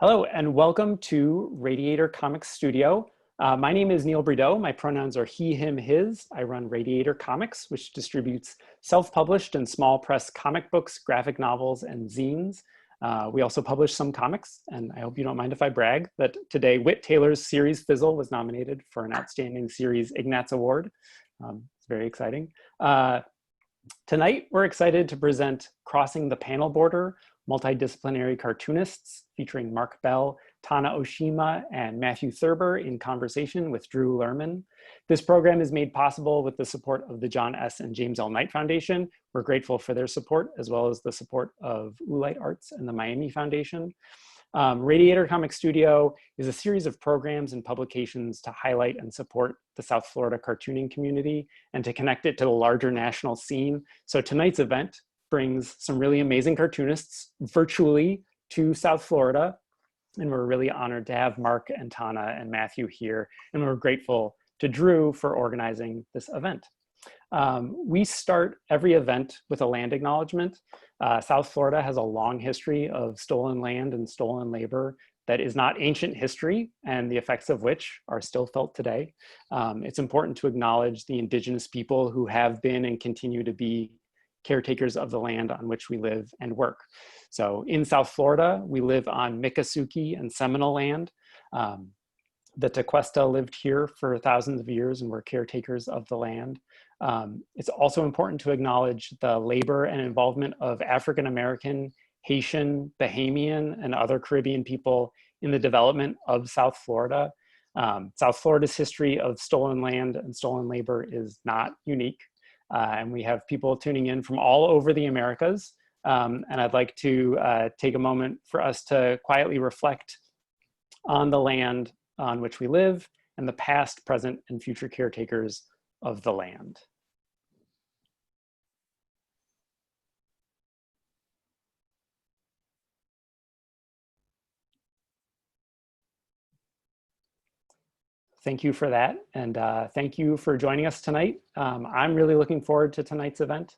Hello, and welcome to Radiator Comics Studio. My name is Neil Brideau. My pronouns are he, him, his. I run Radiator Comics, which distributes self-published and small press comic books, graphic novels, and zines. We also publish some comics, and I hope you don't mind if I brag that today Whit Taylor's series Fizzle was nominated for an Outstanding Series Ignatz Award. It's very exciting. Tonight, we're excited to present Crossing the Panel Border, Multidisciplinary Cartoonists, featuring Marc Bell, Tana Oshima, and Matthew Thurber in conversation with Drew Lerman. This program is made possible with the support of the John S. and James L. Knight Foundation. We're grateful for their support, as well as the support of Oolite Arts and the Miami Foundation. Radiator Comic Studio is a series of programs and publications to highlight and support the South Florida cartooning community and to connect it to the larger national scene. So tonight's event brings some really amazing cartoonists virtually to South Florida. And we're really honored to have Marc and Tana and Matthew here. And we're grateful to Drew for organizing this event. We start every event with a land acknowledgement. South Florida has a long history of stolen land and stolen labor that is not ancient history, and the effects of which are still felt today. It's important to acknowledge the indigenous people who have been and continue to be caretakers of the land on which we live and work. So in South Florida, we live on Miccosukee and Seminole land. The Tequesta lived here for thousands of years and were caretakers of the land. It's also important to acknowledge the labor and involvement of African-American, Haitian, Bahamian, and other Caribbean people in the development of South Florida. South Florida's history of stolen land and stolen labor is not unique. And we have people tuning in from all over the Americas. And I'd like to take a moment for us to quietly reflect on the land on which we live and the past, present, and future caretakers of the land. Thank you for that, and thank you for joining us tonight. I'm really looking forward to tonight's event.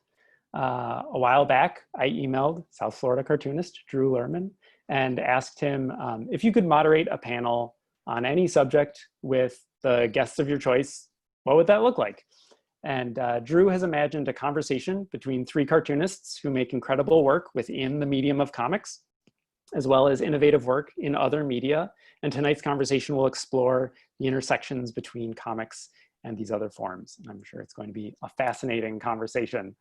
A while back, I emailed South Florida cartoonist Drew Lerman and asked him if you could moderate a panel on any subject with the guests of your choice, what would that look like? And Drew has imagined a conversation between three cartoonists who make incredible work within the medium of comics, as well as innovative work in other media. And tonight's conversation will explore the intersections between comics and these other forms. And I'm sure it's going to be a fascinating conversation.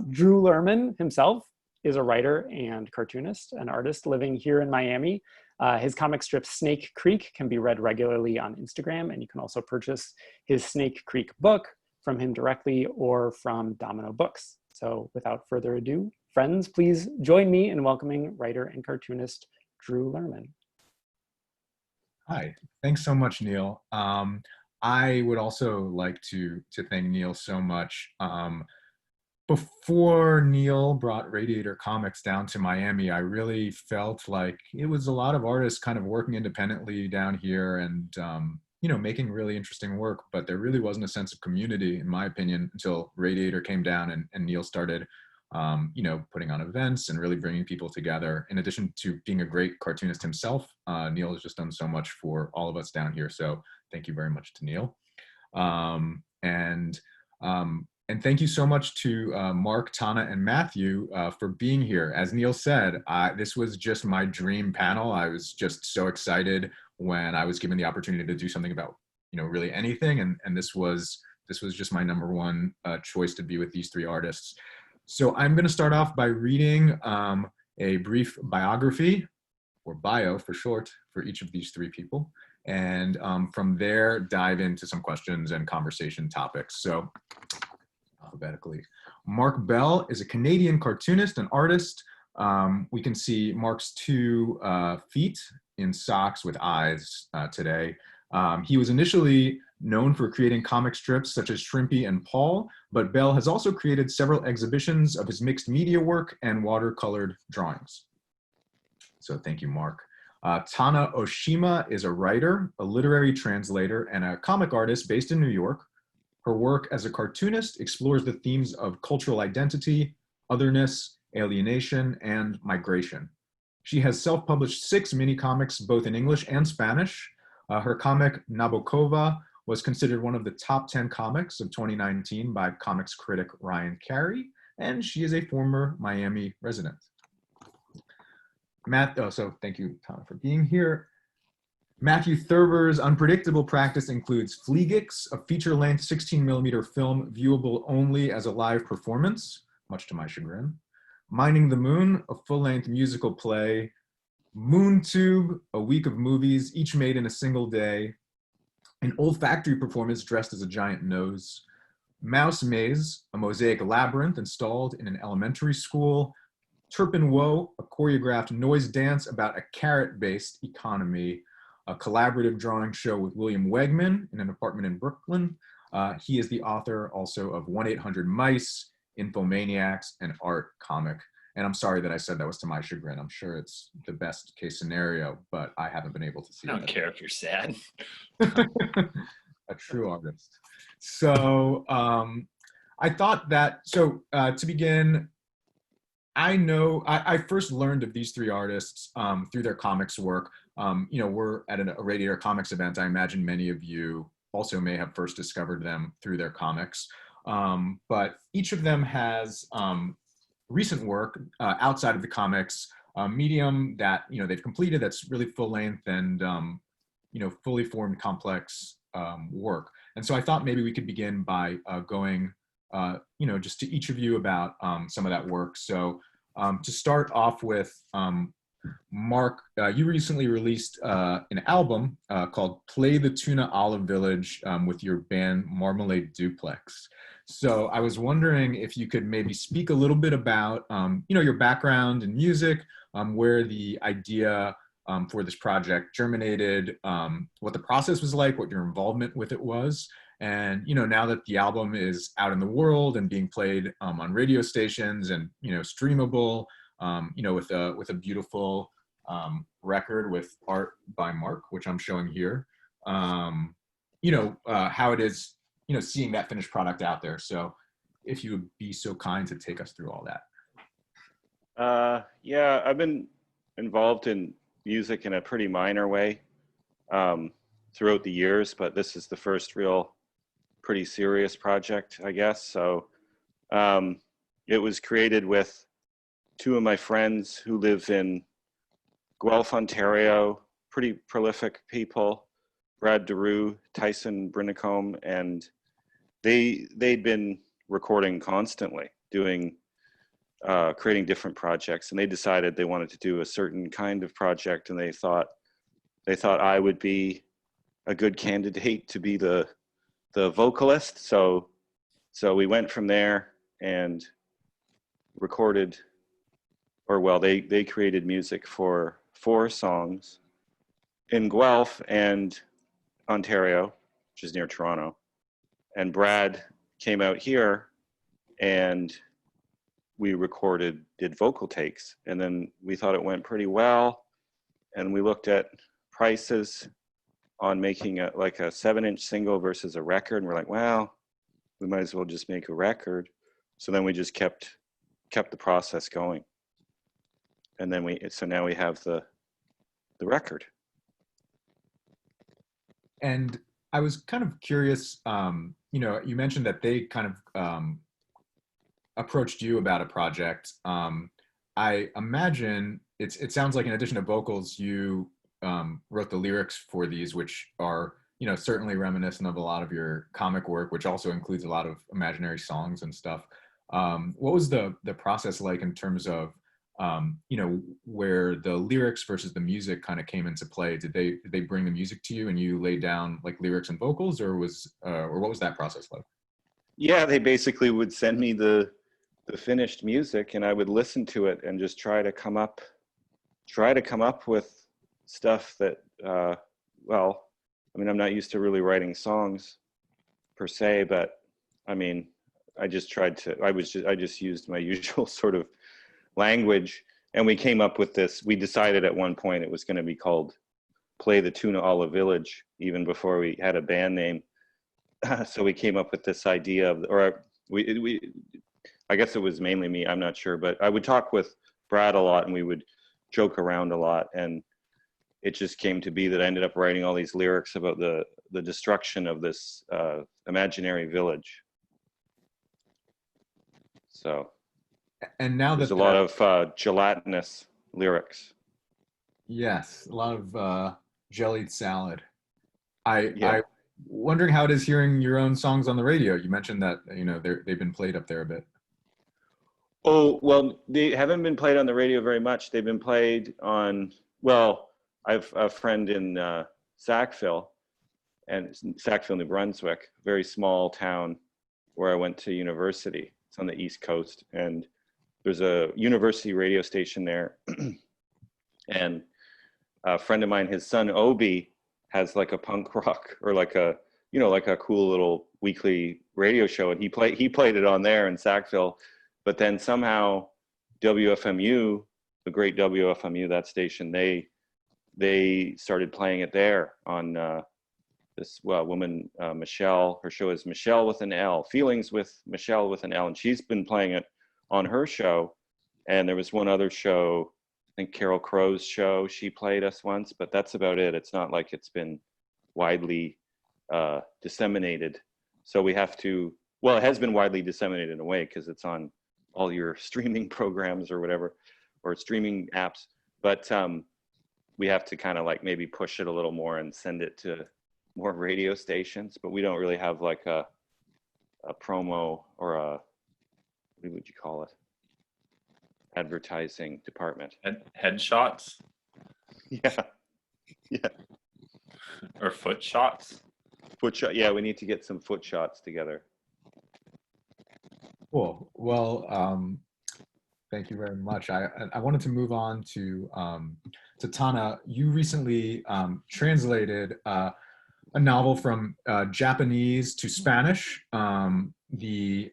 Drew Lerman himself is a writer and cartoonist, an artist living here in Miami. His comic strip Snake Creek can be read regularly on Instagram, and you can also purchase his Snake Creek book from him directly or from Domino Books. So without further ado, friends, please join me in welcoming writer and cartoonist Drew Lerman. Hi, thanks so much, Neil. I would also like to thank Neil so much. Before Neil brought Radiator Comics down to Miami, I really felt like it was a lot of artists kind of working independently down here and you know, making really interesting work, but there really wasn't a sense of community, in my opinion, until Radiator came down and Neil started you know, putting on events and really bringing people together. In addition to being a great cartoonist himself, Neil has just done so much for all of us down here. So thank you very much to Neil. And thank you so much to Marc, Tana, and Matthew for being here. As Neil said, this was just my dream panel. I was just so excited when I was given the opportunity to do something about, you know, really anything. And this was just my number one choice to be with these three artists. So I'm going to start off by reading a brief biography, or bio for short, for each of these three people. And from there, dive into some questions and conversation topics. So alphabetically. Marc Bell is a Canadian cartoonist and artist. We can see Marc's two feet in socks with eyes today. He was initially known for creating comic strips such as Shrimpy and Paul, but Bell has also created several exhibitions of his mixed media work and watercolored drawings. So thank you, Marc. Tana Oshima is a writer, a literary translator, and a comic artist based in New York. Her work as a cartoonist explores the themes of cultural identity, otherness, alienation, and migration. She has self-published 6 mini-comics, both in English and Spanish. Her comic, Nabokova, was considered one of the top 10 comics of 2019 by comics critic Ryan Carey, and she is a former Miami resident. So thank you, Tana, for being here. Matthew Thurber's unpredictable practice includes Fleegix, a feature-length 16mm film viewable only as a live performance, much to my chagrin. Mining the Moon, a full-length musical play. Moontube, a week of movies, each made in a single day. An olfactory performance dressed as a giant nose. Mouse Maze, a mosaic labyrinth installed in an elementary school. Turpin Woe, a choreographed noise dance about a carrot-based economy. A collaborative drawing show with William Wegman in an apartment in Brooklyn. He is the author also of 1-800-Mice, Infomaniacs, and Art Comic. And I'm sorry that I said that was to my chagrin. I'm sure it's the best case scenario, but I haven't been able to see it. I don't care if you're sad. A true artist. So I thought that, to begin, I first learned of these 3 artists through their comics work. We're at a Radiator Comics event. I imagine many of you also may have first discovered them through their comics. But each of them has recent work outside of the comics medium that they've completed that's really full length and fully formed complex work. And so I thought maybe we could begin by going just to each of you about some of that work. So to start off with, Marc, you recently released an album called Play the Tuna Olive Village with your band Marmalade Duplex. So I was wondering if you could maybe speak a little bit about, your background in music, where the idea for this project germinated, what the process was like, what your involvement with it was. And, now that the album is out in the world and being played on radio stations and, streamable, with a beautiful record with art by Marc, which I'm showing here, how it is, seeing that finished product out there. So if you would be so kind to take us through all that. Yeah, I've been involved in music in a pretty minor way throughout the years, but this is the first real pretty serious project, I guess. So it was created with 2 of my friends who live in Guelph, Ontario, pretty prolific people, Brad DeRue, Tyson Brinicombe, and they'd been recording constantly, creating different projects, and they decided they wanted to do a certain kind of project, and they thought I would be a good candidate to be the vocalist. So we went from there and recorded, they created music for 4 songs in Guelph and Ontario, which is near Toronto. And Brad came out here and we did vocal takes. And then we thought it went pretty well. And we looked at prices on making a 7-inch single versus a record. And we're like, well, we might as well just make a record. So then we just kept the process going. And then now we have the record. And I was kind of curious, you mentioned that they kind of approached you about a project. I imagine it sounds like in addition to vocals, you wrote the lyrics for these, which are, certainly reminiscent of a lot of your comic work, which also includes a lot of imaginary songs and stuff. What was the process like in terms of, where the lyrics versus the music kind of came into play? Did they bring the music to you and you laid down like lyrics and vocals, or what was that process like? Yeah, they basically would send me the finished music, and I would listen to it and just try to come up with stuff that, I'm not used to really writing songs per se, but I just used my usual sort of language, and we came up with this. We decided at one point it was going to be called Play the Tuna Olive Village, even before we had a band name. So we came up with this idea of, I guess it was mainly me, I'm not sure, but I would talk with Brad a lot, and we would joke around a lot, and it just came to be that I ended up writing all these lyrics about the destruction of this imaginary village. So, and now there's that a lot of gelatinous lyrics. yes, a lot of jellied salad. I Yeah. wondering how it is hearing your own songs on the radio. You mentioned that they've been played up there a bit. Oh, well, they haven't been played on the radio very much. They've been played on, well, I have a friend in Sackville, New Brunswick, very small town where I went to university. It's on the East Coast, and there's a university radio station there. And a friend of mine, his son Obi, has like a punk rock or like a cool little weekly radio show, and he played it on there in Sackville. But then somehow WFMU, the great WFMU, that station, they started playing it there on this woman, Michelle. Her show is Michelle with an L, Feelings with Michelle with an L, and she's been playing it on her show. And there was one other show, I think Carol Crow's show, she played us once, but that's about it. It's not like it's been widely disseminated. So we have to, well, it has been widely disseminated in a way because it's on all your streaming programs or whatever, or streaming apps. But we have to kind of like maybe push it a little more and send it to more radio stations. But we don't really have like a promo or what would you call it? Advertising department. Headshots? Yeah. Yeah. Or foot shots? Foot shot. Yeah, we need to get some foot shots together. Cool. Well, thank you very much. I wanted to move on to Tana. You recently translated a novel from Japanese to Spanish. The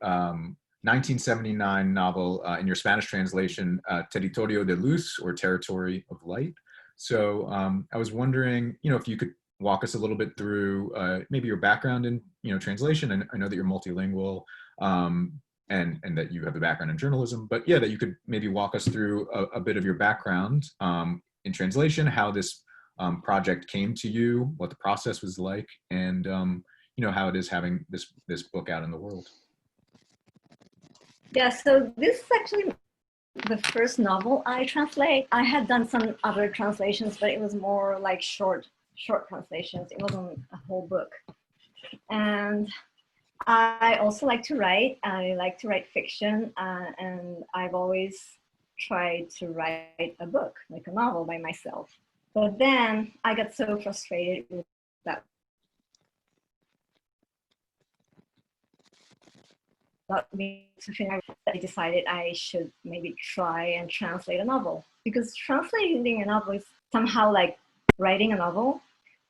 1979 novel in your Spanish translation, Territorio de Luz, or Territory of Light. So I was wondering, if you could walk us a little bit through maybe your background in translation. And I know that you're multilingual. And that you have the background in journalism, but yeah, that you could maybe walk us through a bit of your background in translation, how this project came to you, what the process was like, and how it is having this book out in the world. Yeah, so this is actually the first novel I translate. I had done some other translations, but it was more like short translations. It wasn't a whole book. And I also like to write. I like to write fiction, and I've always tried to write a book, like a novel by myself. But then I got so frustrated with that. Not me to finish, I decided I should maybe try and translate a novel, because translating a novel is somehow like writing a novel,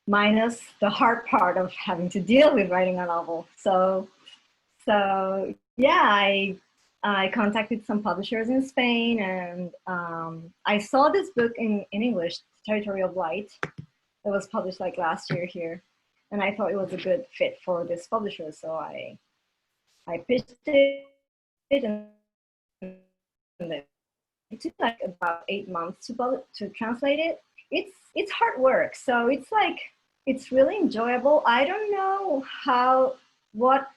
minus the hard part of having to deal with writing a novel. So yeah, I contacted some publishers in Spain, and I saw this book in English, Territorio of Light. It was published like last year here, and I thought it was a good fit for this publisher. So I pitched it, and it took like about 8 months to translate it. It's hard work, so it's really enjoyable. I don't know what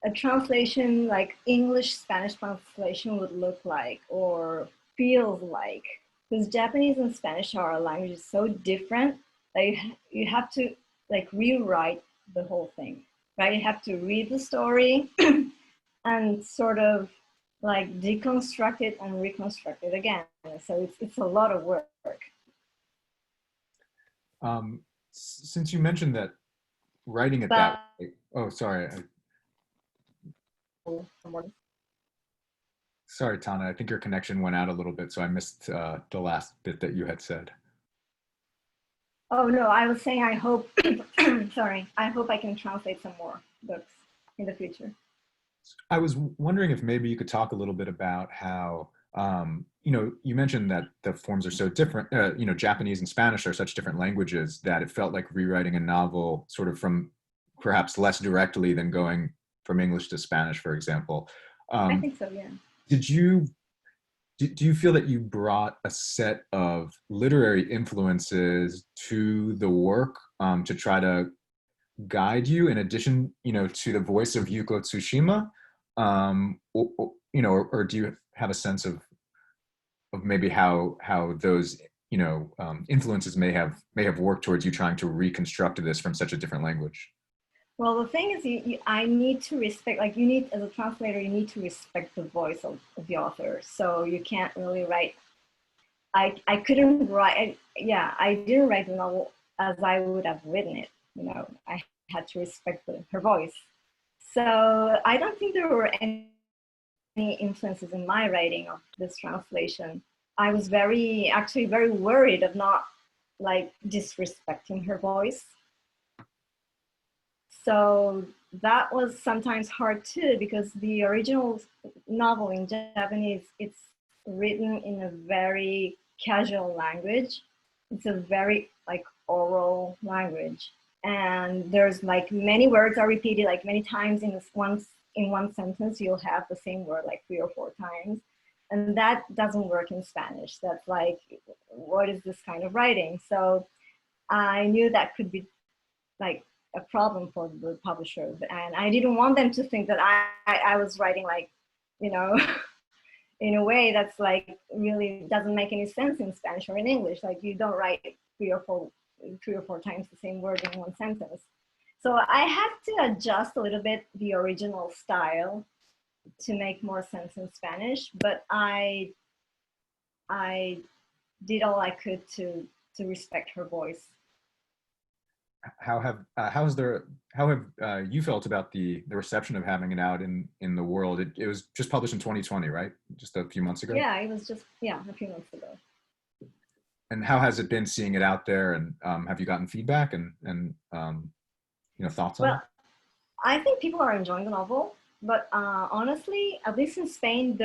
a translation, like English Spanish translation, would look like or feels like, because Japanese and Spanish are languages so different that you have to like rewrite the whole thing, right? You have to read the story and sort of like deconstruct it and reconstruct it again. So it's a lot of work. Since you mentioned that writing it that way, oh, sorry. Sorry, Tana, I think your connection went out a little bit, so I missed the last bit that you had said. Oh, no, I was saying I hope, sorry, I hope I can translate some more books in the future. I was wondering if maybe you could talk a little bit about how, you mentioned that the forms are so different, Japanese and Spanish are such different languages that it felt like rewriting a novel sort of from perhaps less directly than going from English to Spanish, for example. I think so, yeah. Did you do you feel that you brought a set of literary influences to the work to try to guide you in addition, to the voice of Yuko Tsushima? Or do you have a sense of maybe how those, influences may have worked towards you trying to reconstruct this from such a different language? Well, the thing is, I need to respect, like you need, as a translator, you need to respect the voice of the author. So you can't really write, I couldn't write, I didn't write the novel as I would have written it. I had to respect her voice. So I don't think there were any influences in my writing of this translation. I was actually very worried of not like disrespecting her voice. So that was sometimes hard too, because the original novel in Japanese, it's written in a very casual language. It's a very like oral language. And there's like many words are repeated like many times in one sentence. You'll have the same word like 3 or 4 times. And that doesn't work in Spanish. That's like, what is this kind of writing? So I knew that could be like a problem for the publisher. And I didn't want them to think that I was writing like, in a way that's like really doesn't make any sense in Spanish or in English. Like you don't write 3 or 4 times the same word in one sentence. So I had to adjust a little bit the original style to make more sense in Spanish, but I did all I could to respect her voice. How have you felt about the reception of having it out in the world? It was just published in 2020, right? Just a few months ago. Yeah, it was just a few months ago. And how has it been seeing it out there? And have you gotten feedback and thoughts on it? Well, I think people are enjoying the novel, but honestly, at least in Spain,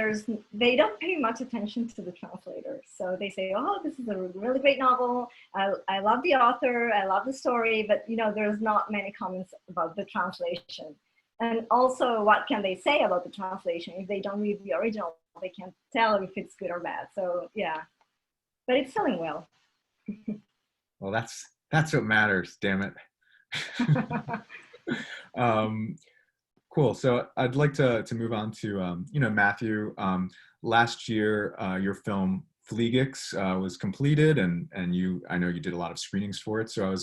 they don't pay much attention to the translator. So they say, "Oh, this is a really great novel. I love the author. I love the story." But there's not many comments about the translation. And also, what can they say about the translation if they don't read the original? They can't tell if it's good or bad. So yeah, but it's selling well. Well, that's what matters. Damn it. Cool. So I'd like to move on to Matthew. Last year, your film Fleegix was completed, and I know you did a lot of screenings for it. So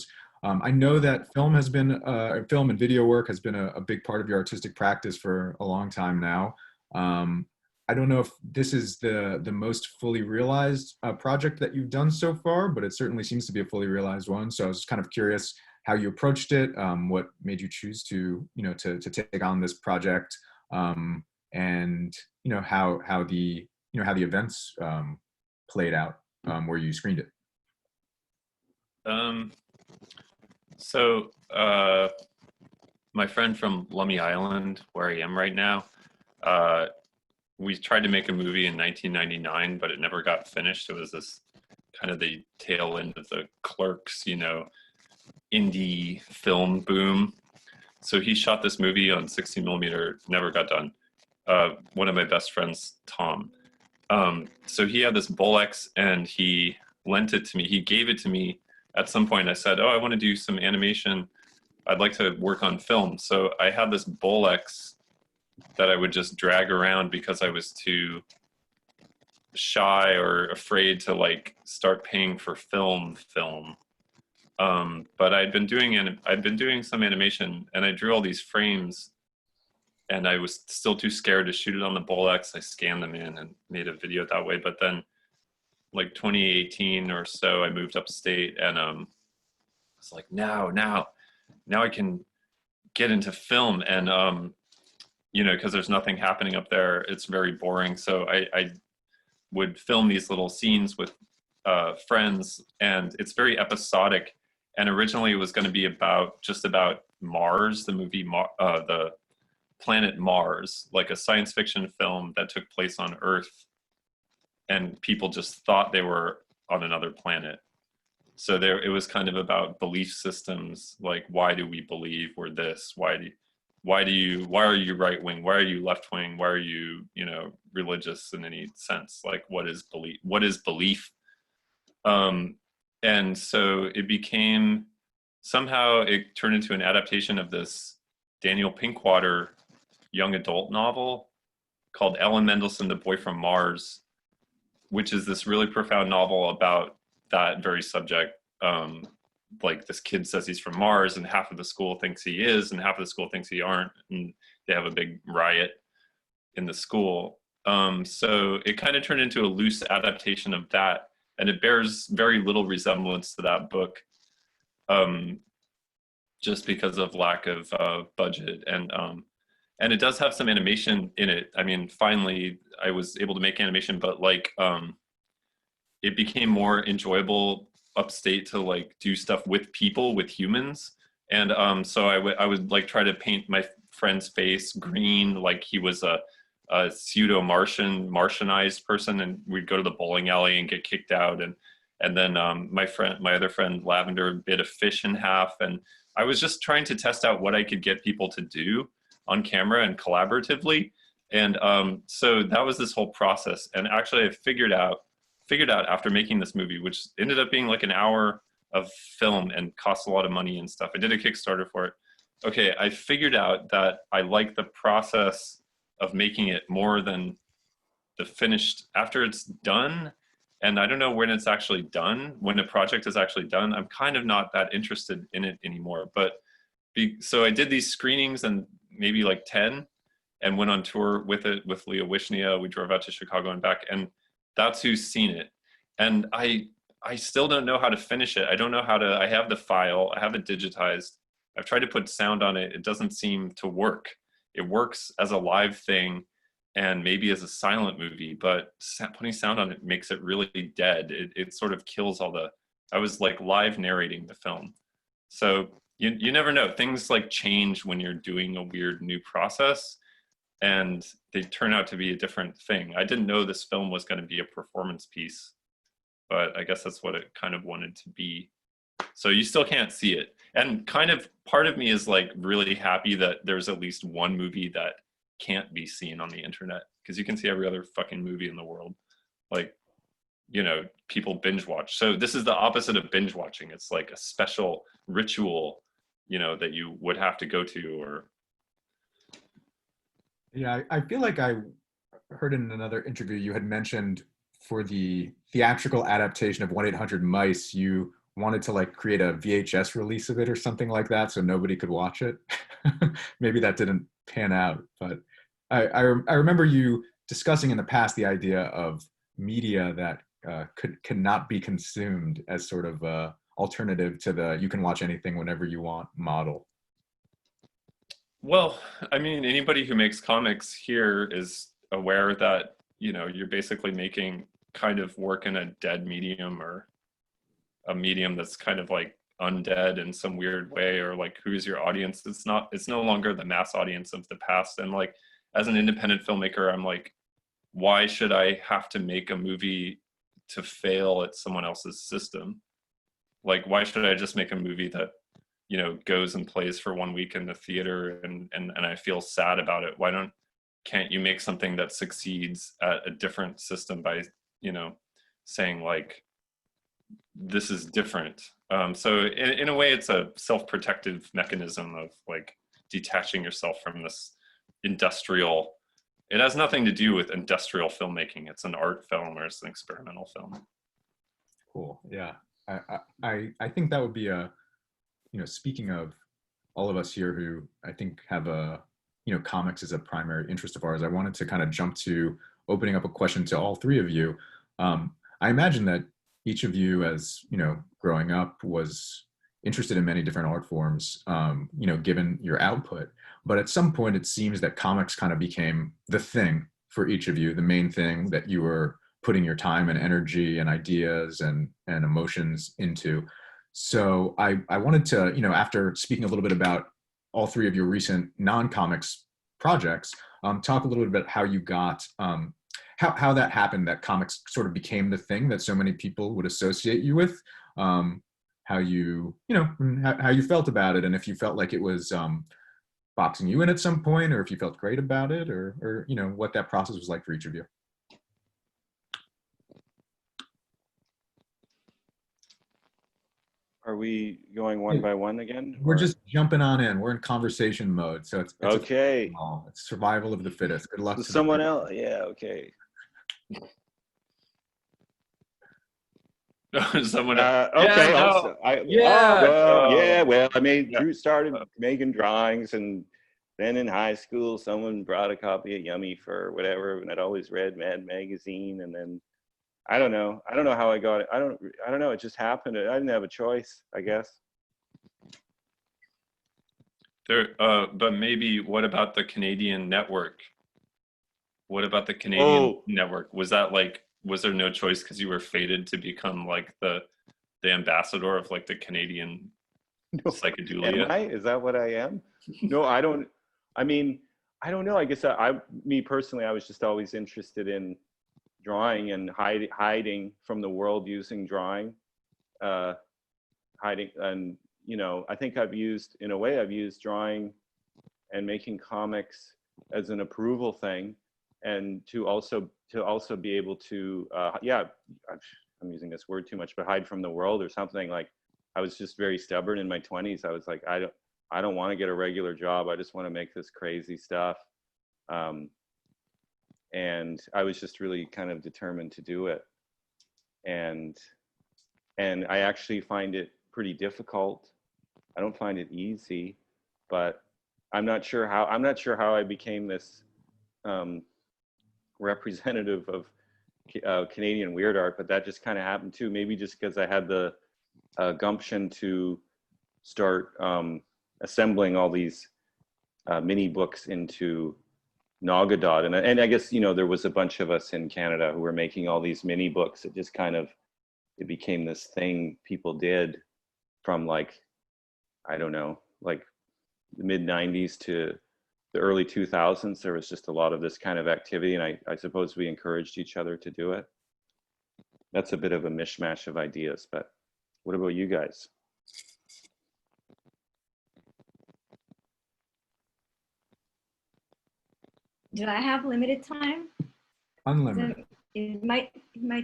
I know that film and video work has been a big part of your artistic practice for a long time now. I don't know if this is the most fully realized project that you've done so far, but it certainly seems to be a fully realized one. So I was kind of curious how you approached it, what made you choose to take on this project, and how the events played out where you screened it. So my friend from Lummi Island, where I am right now, we tried to make a movie in 1999, but it never got finished. It was this kind of the tail end of the Clerks, indie film boom. So he shot this movie on 16mm, never got done. One of my best friends, Tom. So he had this Bolex and he lent it to me. He gave it to me at some point. I said, I want to do some animation. I'd like to work on film. So I had this Bolex that I would just drag around because I was too shy or afraid to like start paying for film. But I'd been doing some animation, and I drew all these frames, and I was still too scared to shoot it on the Bolex. I scanned them in and made a video that way. But then, like 2018 or so, I moved upstate, and I was like, now I can get into film, and because there's nothing happening up there, it's very boring. So I would film these little scenes with friends, and it's very episodic. And originally it was going to be about Mars, the movie, the planet Mars, like a science fiction film that took place on Earth, and people just thought they were on another planet. So it was kind of about belief systems, like why do we believe we're this? why are you right wing? Why are you left wing? Why are you, religious in any sense? Like, what is belief? And so somehow it turned into an adaptation of this Daniel Pinkwater young adult novel called Ellen Mendelsohn, The Boy from Mars, which is this really profound novel about that very subject. Like, this kid says he's from Mars, and half of the school thinks he is, and half of the school thinks he aren't, and they have a big riot in the school. So it kind of turned into a loose adaptation of that, and it bears very little resemblance to that book, just because of lack of budget. And it does have some animation in it. I mean, finally, I was able to make animation, but like, it became more enjoyable upstate to like do stuff with people, with humans. And so I would like try to paint my friend's face green, like he was a pseudo Martianized person, and we'd go to the bowling alley and get kicked out. And then my other friend Lavender bit a fish in half, and I was just trying to test out what I could get people to do on camera and collaboratively. And so that was this whole process. And actually I figured out after making this movie, which ended up being like an hour of film and cost a lot of money and stuff. I did a Kickstarter for it. Okay, I figured out that I like the process of making it more than the finished after it's done. And I don't know when it's actually done, when a project is actually done, I'm kind of not that interested in it anymore. But so I did these screenings, and maybe like 10, and went on tour with it with Leah Wishnia. We drove out to Chicago and back, and that's who's seen it. And I still don't know how to finish it. I don't know how to, I have the file, I have it digitized. I've tried to put sound on it. It doesn't seem to work. It works as a live thing and maybe as a silent movie, but putting sound on it makes it really dead. It sort of kills I was like live narrating the film. So you never know. Things like change when you're doing a weird new process, and they turn out to be a different thing. I didn't know this film was going to be a performance piece, but I guess that's what it kind of wanted to be. So you still can't see it. And kind of part of me is like really happy that there's at least one movie that can't be seen on the internet, because you can see every other fucking movie in the world. Like, people binge watch. So this is the opposite of binge watching. It's like a special ritual, that you would have to go to. Or yeah, I feel like I heard in another interview you had mentioned for the theatrical adaptation of 1-800-Mice, you wanted to like create a VHS release of it or something like that so nobody could watch it. Maybe that didn't pan out, but I remember you discussing in the past the idea of media that cannot be consumed as sort of a alternative to the you can watch anything whenever you want model. Well, I mean, anybody who makes comics here is aware that, you're basically making kind of work in a dead medium, or a medium that's kind of like undead in some weird way, or like, who's your audience? It's no longer the mass audience of the past. And like, as an independent filmmaker, I'm like, why should I have to make a movie to fail at someone else's system? Like, why should I just make a movie that, goes and plays for 1 week in the theater and I feel sad about it? Can't you make something that succeeds at a different system by, saying like, this is different. So in a way, it's a self-protective mechanism of like detaching yourself from this industrial. It has nothing to do with industrial filmmaking. It's an art film, or it's an experimental film. Cool. Yeah. I think that would be speaking of all of us here who I think have comics as a primary interest of ours, I wanted to kind of jump to opening up a question to all three of you. I imagine that each of you, as growing up, was interested in many different art forms, given your output. But at some point, it seems that comics kind of became the thing for each of you, the main thing that you were putting your time and energy and ideas and emotions into. So I wanted to, after speaking a little bit about all three of your recent non-comics projects, talk a little bit about how you got, how that happened, that comics sort of became the thing that so many people would associate you with, how you, how you felt about it, and if you felt like it was boxing you in at some point, or if you felt great about it, or you know, what that process was like for each of you. Are we going one by one again? We're or- just jumping on in. We're in conversation mode, so it's Okay. it's survival of the fittest. Good luck. So to the someone fittest. else. Yeah. Okay. Someone. Okay. Yeah, Also, Yeah. Well, I made Yeah. Drew started making drawings, and then in high school, someone brought a copy of Yummy for whatever, and I'd always read Mad Magazine, and then I don't know how I got it. I don't know. It just happened. I didn't have a choice, I guess. But maybe what about the Canadian network? What about the Canadian network? Was that like, was there no choice because you were fated to become like the ambassador of like the Canadian psychedelia? Am I? Is that what I am? No, I don't. I mean, I don't know. I guess me personally, I was just always interested in drawing and hiding from the world using drawing, hiding. And, you know, I think I've used drawing and making comics as an approval thing, and to also be able to, I'm using this word too much, but hide from the world or something. Like, I was just very stubborn in my 20s. I was like, I don't want to get a regular job. I just want to make this crazy stuff. And I was just really kind of determined to do it. And I actually find it pretty difficult. I don't find it easy, but I'm not sure how I became this representative of Canadian weird art, but that just kind of happened too. Maybe just because I had the gumption to start assembling all these mini books into Nagadot, and I guess, you know, there was a bunch of us in Canada who were making all these mini books. It just kind of, it became this thing people did from, like, I don't know, like the mid 90s to the early 2000s. There was just a lot of this kind of activity, and I suppose we encouraged each other to do it. That's a bit of a mishmash of ideas, but what about you guys? Do I have limited time? Unlimited. It might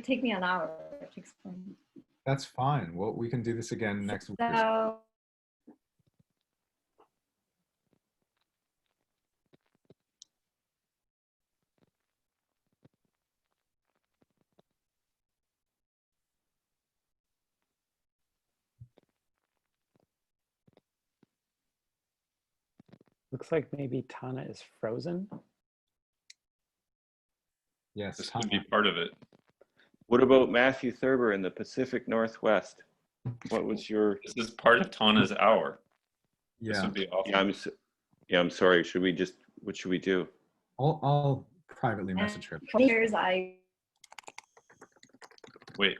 take me an hour to explain. That's fine. Well, we can do this again next week. So, Looks like maybe Tana is frozen. Yes. This would be part of it. What about Matthew Thurber in the Pacific Northwest? What was your? This is part of Tana's hour. This Yeah. would be awful. I'm sorry. What should we do? I'll privately message her. for years, Wait,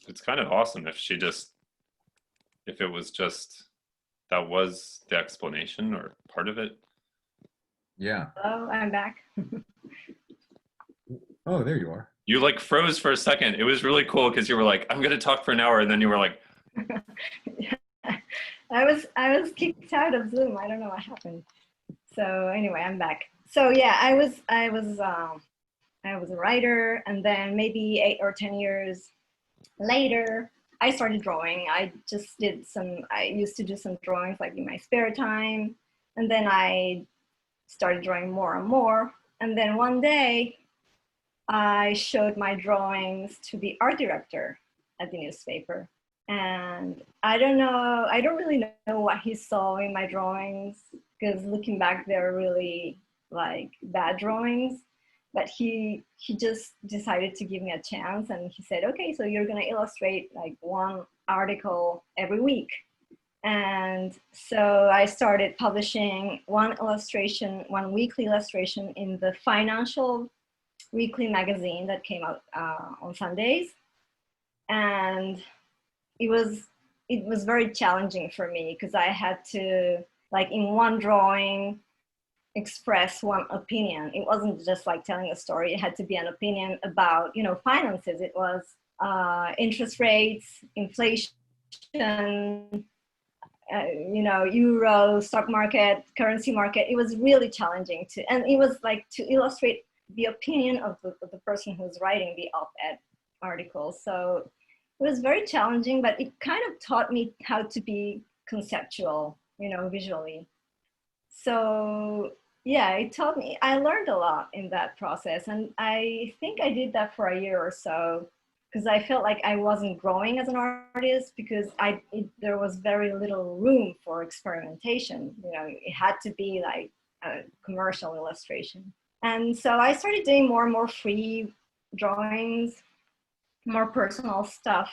it's kind of awesome if it was just, that was the explanation or part of it. Yeah. hello, I'm back. Oh, there you are. You like froze for a second. It was really cool because you were like, I'm going to talk for an hour. And then you were like, I was kicked out of Zoom. I don't know what happened. So anyway, I'm back. So yeah, I was a writer, and then maybe 8 or 10 years later, I started drawing. I used to do some drawings like in my spare time, and then I started drawing more and more. And then one day, I showed my drawings to the art director at the newspaper. And I don't really know what he saw in my drawings, because looking back, they're really like bad drawings. But he just decided to give me a chance, and he said, okay, so you're gonna illustrate like one article every week. And so I started publishing one weekly illustration in the Financial Weekly magazine that came out on Sundays. And it was very challenging for me, because I had to, like, in one drawing, express one opinion. It wasn't just like telling a story. It had to be an opinion about, you know, finances. It was interest rates, inflation, you know, euro, stock market, currency market. It was really challenging and it was like to illustrate the opinion of the person who's writing the op-ed article. So it was very challenging, but it kind of taught me how to be conceptual, you know, visually. So yeah, it taught me, I learned a lot in that process. And I think I did that for a year or so, because I felt like I wasn't growing as an artist because there was very little room for experimentation. You know, it had to be like a commercial illustration. And so I started doing more and more free drawings, more personal stuff.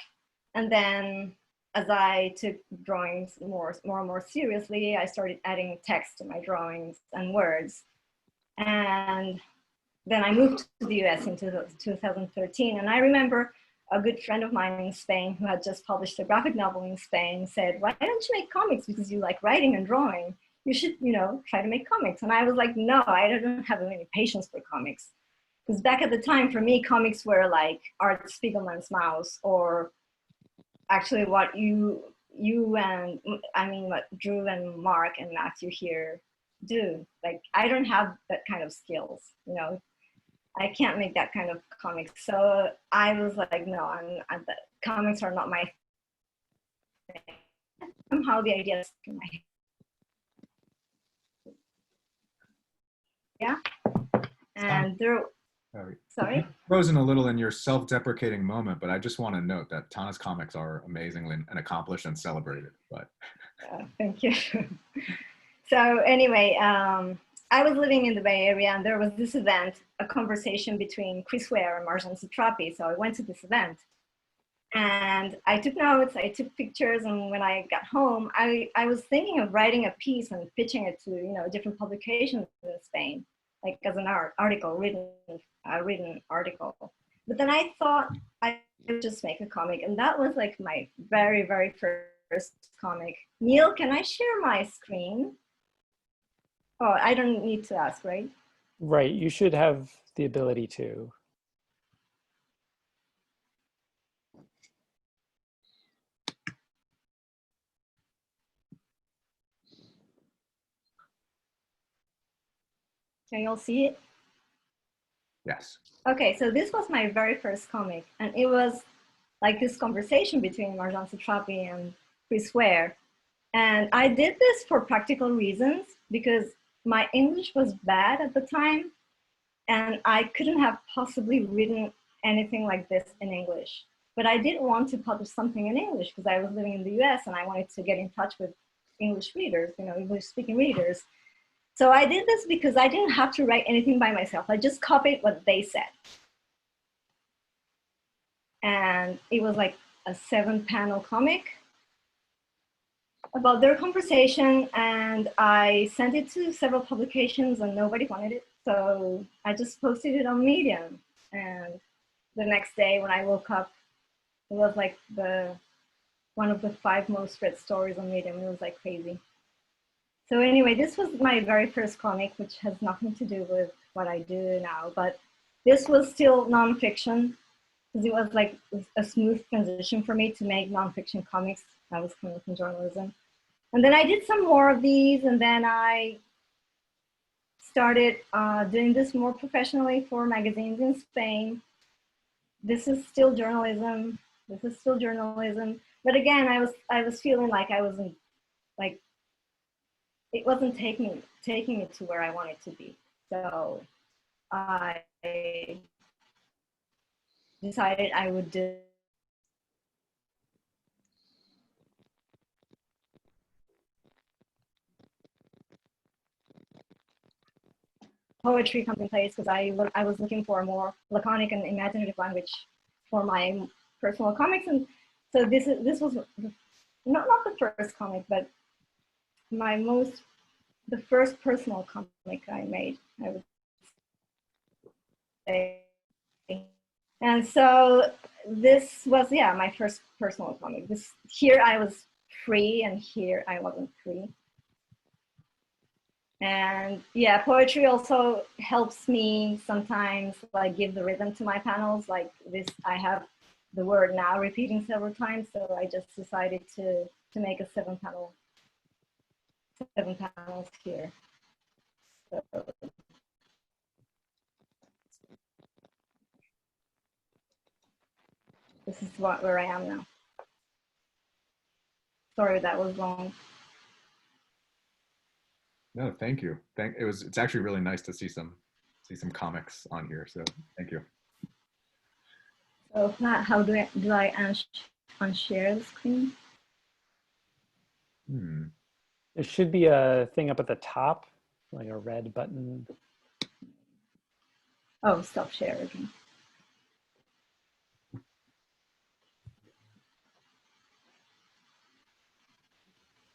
And then as I took drawings more and more seriously, I started adding text to my drawings and words. And then I moved to the US in 2013. And I remember a good friend of mine in Spain who had just published a graphic novel in Spain said, why don't you make comics? Because you like writing and drawing. You should, you know, try to make comics. And I was like, no, I don't have any patience for comics. Because back at the time, for me, comics were like Art Spiegelman's Mouse, or actually what what Drew and Marc and Matthew here do. Like, I don't have that kind of skills, you know. I can't make that kind of comics. So I was like, no, comics are not my thing. Somehow the idea is in my head. Yeah. And sorry? Frozen a little in your self-deprecating moment, but I just want to note that Tana's comics are amazingly and accomplished and celebrated. But thank you. So anyway, I was living in the Bay Area, and there was this event, a conversation between Chris Ware and Marjan Satrapi. So I went to this event, and I took notes, I took pictures, and when I got home, I was thinking of writing a piece and pitching it to, you know, different publications in Spain, like as an written article. But then I thought I would just make a comic, and that was like my very, very first comic. Neil, can I share my screen? Oh, I don't need to ask, right? Right, you should have the ability to. Can you all see it? yes. Okay, so this was my very first comic, and it was like this conversation between Marjan Satrapi and Chris Ware. And I did this for practical reasons because my English was bad at the time, and I couldn't have possibly written anything like this in English. But I did want to publish something in English because I was living in the US and I wanted to get in touch with English readers, you know, English-speaking readers. So I did this because I didn't have to write anything by myself. I just copied what they said. And it was like a 7-panel comic about their conversation, and I sent it to several publications and nobody wanted it. So I just posted it on Medium. And the next day when I woke up, it was like one of the 5 most read stories on Medium. It was like crazy. So anyway, this was my very first comic, which has nothing to do with what I do now, but this was still nonfiction because it was like a smooth transition for me to make nonfiction comics. I was coming from journalism. And then I did some more of these, and then I started doing this more professionally for magazines in Spain. This is still journalism. This is still journalism. But again, I was feeling like I wasn't, like, it wasn't taking it to where I wanted to be. So I decided I would do poetry comes in place because I was looking for a more laconic and imaginative language for my personal comics. And so this was not the first comic, but the first personal comic I made, I would say. And so this was, yeah, my first personal comic. Here I was free and here I wasn't free. And yeah, poetry also helps me sometimes, like, give the rhythm to my panels. Like this, I have the word now repeating several times, so I just decided to make a 7-panel 7 panels here. So this is where I am now. Sorry, that was long. No, thank you. It's actually really nice to see some comics on here. So thank you. So Matt, how do I unshare the screen? There should be a thing up at the top, like a red button. Oh, stop sharing.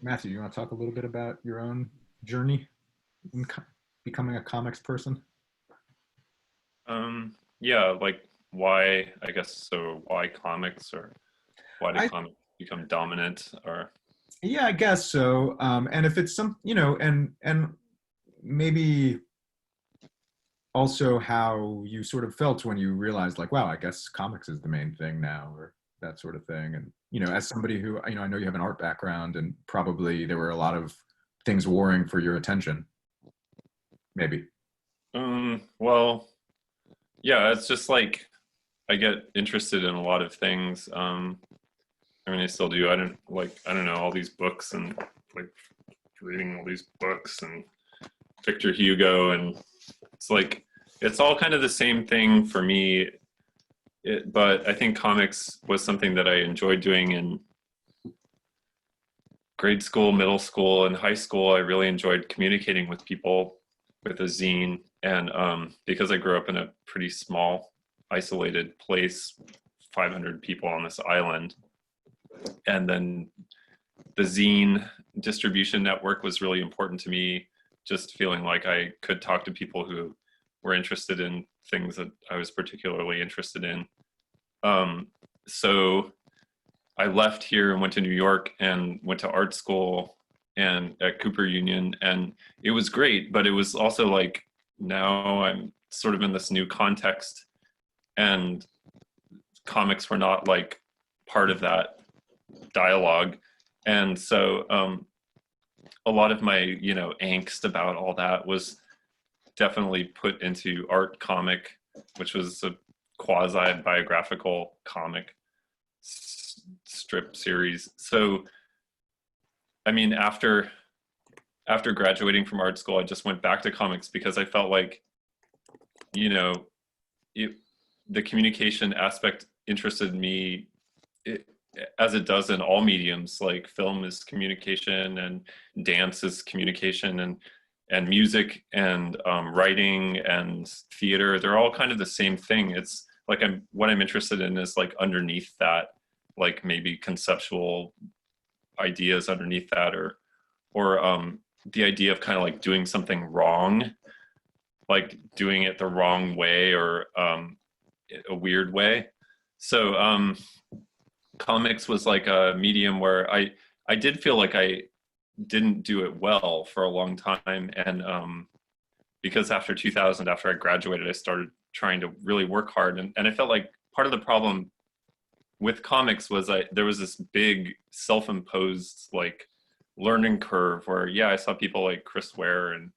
Matthew, you want to talk a little bit about your own journey in becoming a comics person? Yeah, like why, I guess, so why comics, or why did comics become dominant, or? Yeah, I guess so. And if it's some, and maybe also how you sort of felt when you realized like, wow, I guess comics is the main thing now, or that sort of thing. And, as somebody who, I know you have an art background, and probably there were a lot of things warring for your attention, maybe. Well, yeah, it's just like, I get interested in a lot of things. I mean, I still do. I don't know, all these books, and like reading all these books and Victor Hugo, and it's like, it's all kind of the same thing for me. But I think comics was something that I enjoyed doing in grade school, middle school, and high school. I really enjoyed communicating with people with a zine. And because I grew up in a pretty small, isolated place, 500 people on this island, and then the zine distribution network was really important to me, just feeling like I could talk to people who were interested in things that I was particularly interested in. So I left here and went to New York and went to art school and at Cooper Union, and it was great, but it was also like, now I'm sort of in this new context, and comics were not like part of that dialogue. And so a lot of my, angst about all that was definitely put into Art Comic, which was a quasi-biographical comic strip series. So, I mean, after graduating from art school, I just went back to comics because I felt like, the communication aspect interested me, as it does in all mediums. Like film is communication, and dance is communication, and music, and writing, and theater. They're all kind of the same thing. It's like, what I'm interested in is like underneath that, like maybe conceptual ideas underneath that, or the idea of kind of like doing something wrong, like doing it the wrong way, or a weird way. So comics was like a medium where I did feel like I didn't do it well for a long time. And because after 2000, after I graduated, I started trying to really work hard. And I felt like part of the problem with comics was there was this big self-imposed like learning curve where, yeah, I saw people like Chris Ware and,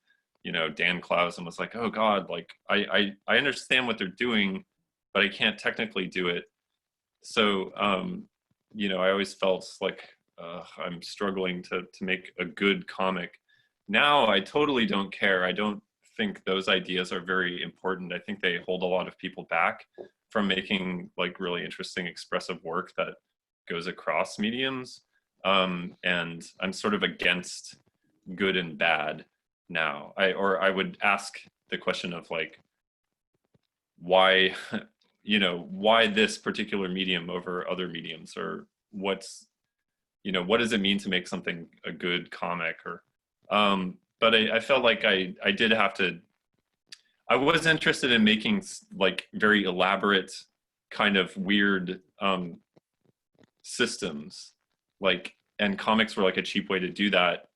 Dan Clowes, and was like, oh God, like I understand what they're doing, but I can't technically do it. So, I always felt like I'm struggling to make a good comic. Now I totally don't care. I don't think those ideas are very important. I think they hold a lot of people back from making like really interesting expressive work that goes across mediums. And I'm sort of against good and bad now. I would ask the question of like, why, why this particular medium over other mediums, or what does it mean to make something a good comic? Or, but I felt like I did have to, I was interested in making like very elaborate kind of weird systems, like, and comics were like a cheap way to do that.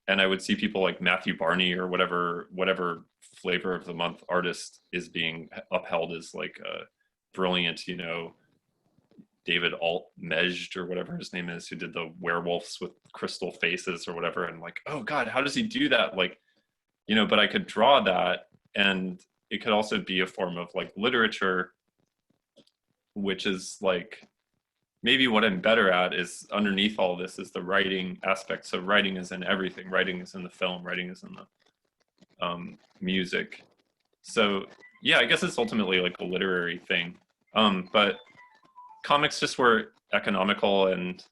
And I would see people like Matthew Barney, or whatever flavor of the month artist is being upheld as like a brilliant, David Alt-Mejed or whatever his name is, who did the werewolves with crystal faces or whatever. And like, oh God, how does he do that? Like, you know, but I could draw that, and it could also be a form of like literature, which is like, maybe what I'm better at is underneath all this is the writing aspect. So writing is in everything. Writing is in the film, writing is in the music. So yeah, I guess it's ultimately like a literary thing. But comics just were economical, and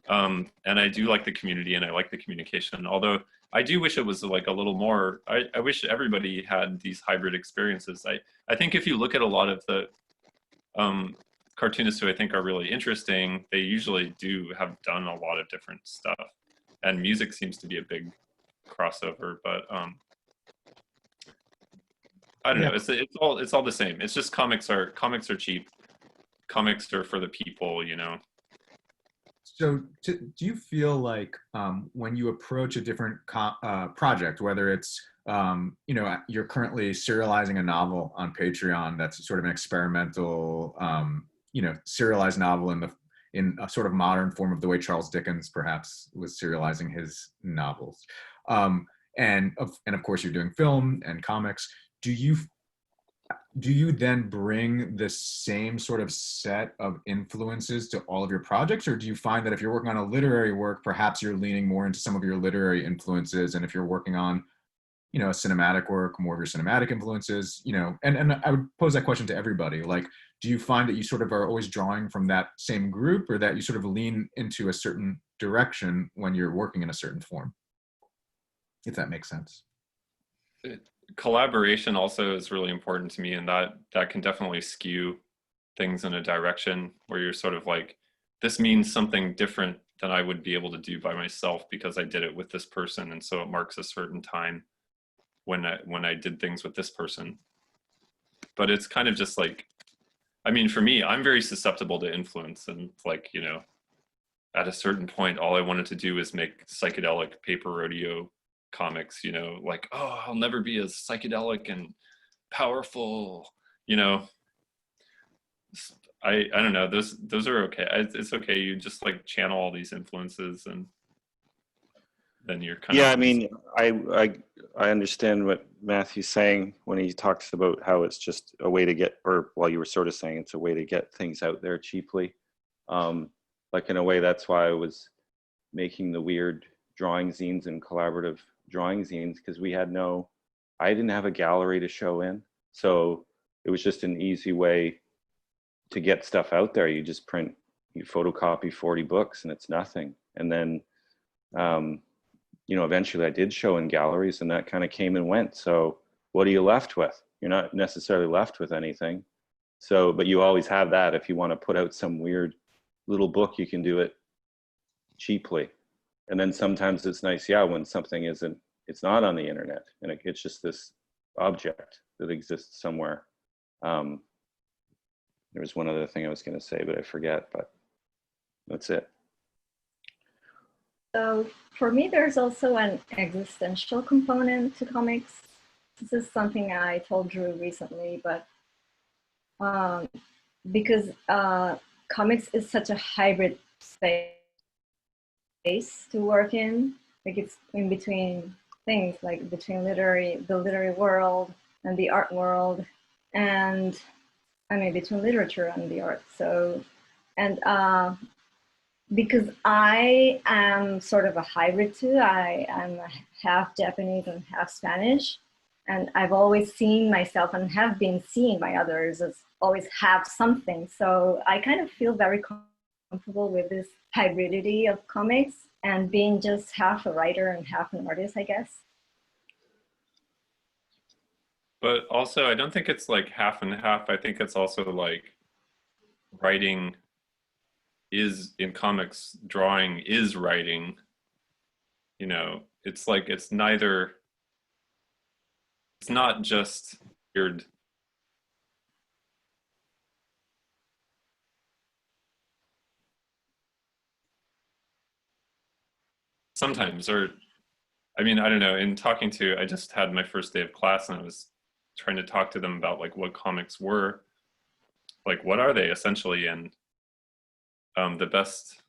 I do like the community and I like the communication. Although I do wish it was like a little more, I wish everybody had these hybrid experiences. I think if you look at a lot of the cartoonists who I think are really interesting, they usually do have done a lot of different stuff. And music seems to be a big crossover, but I don't know. It's all the same. It's just comics are cheap. Comics are for the people, you know. So do you feel like when you approach a different project, whether it's, you know, you're currently serializing a novel on Patreon that's sort of an experimental, you know, serialized novel in a sort of modern form of the way Charles Dickens perhaps was serializing his novels. And of course you're doing film and comics. Do you then bring the same sort of set of influences to all of your projects? Or do you find that if you're working on a literary work, perhaps you're leaning more into some of your literary influences? And if you're working on, you know, a cinematic work, more of your cinematic influences, you know, and I would pose that question to everybody. Like, do you find that you sort of are always drawing from that same group, or that you sort of lean into a certain direction when you're working in a certain form? If that makes sense. Collaboration also is really important to me, and that can definitely skew things in a direction where you're sort of like, this means something different than I would be able to do by myself because I did it with this person, and so it marks a certain time when I did things with this person. But it's kind of just like, I mean, for me, I'm very susceptible to influence, and like, you know, at a certain point, all I wanted to do is make psychedelic paper rodeo comics, you know, like, oh, I'll never be as psychedelic and powerful, you know. I don't know, those are okay. It's okay, you just like channel all these influences, and then you're kind of, I mean, I understand what Matthew's saying when he talks about how it's just a way to get, or while you were sort of saying it's a way to get things out there cheaply. Like in a way, that's why I was making the weird drawing zines and collaborative drawing zines, because I didn't have a gallery to show in. So it was just an easy way to get stuff out there. You just you photocopy 40 books and it's nothing. And then, you know, eventually I did show in galleries, and that kind of came and went. So what are you left with? You're not necessarily left with anything. So, but you always have that. If you want to put out some weird little book, you can do it cheaply. And then sometimes it's nice, when something it's not on the internet, and it's just this object that exists somewhere. There was one other thing I was going to say, but I forget, but that's it. So for me, there's also an existential component to comics. This is something I told Drew recently, but because comics is such a hybrid space to work in, like it's in between things, like between the literary world and the art world, and I mean between literature and the art. So, and because I am sort of a hybrid too, I am half Japanese and half Spanish, and I've always seen myself and have been seen by others as always have something. So I kind of feel very comfortable with this hybridity of comics and being just half a writer and half an artist, I guess. but also I don't think it's like half and half. I think it's also like writing is in comics, drawing is writing, you know. It's like, it's neither, it's not just weird. Sometimes, or I mean, I don't know, I just had my first day of class, and I was trying to talk to them about like what comics were, like what are they essentially, and the best.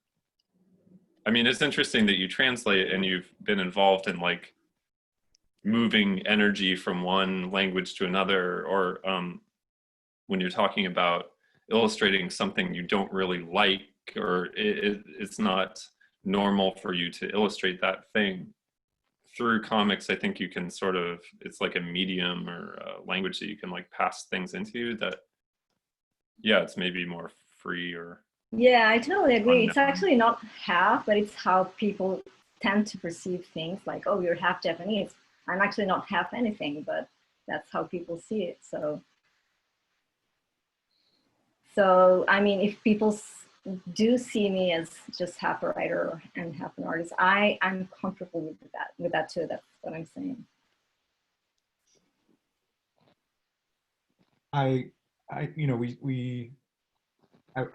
I mean, it's interesting that you translate and you've been involved in like moving energy from one language to another, or when you're talking about illustrating something you don't really like, or it's not normal for you to illustrate that thing. Through comics, I think you can sort of, it's like a medium or a language that you can like pass things into that, yeah, it's maybe more free or. Yeah, I totally agree. Unknown. It's actually not half, but it's how people tend to perceive things like, oh, you're half Japanese. I'm actually not half anything, but that's how people see it. So I mean, if people do see me as just half a writer and half an artist, I'm comfortable with that too. That's what I'm saying. I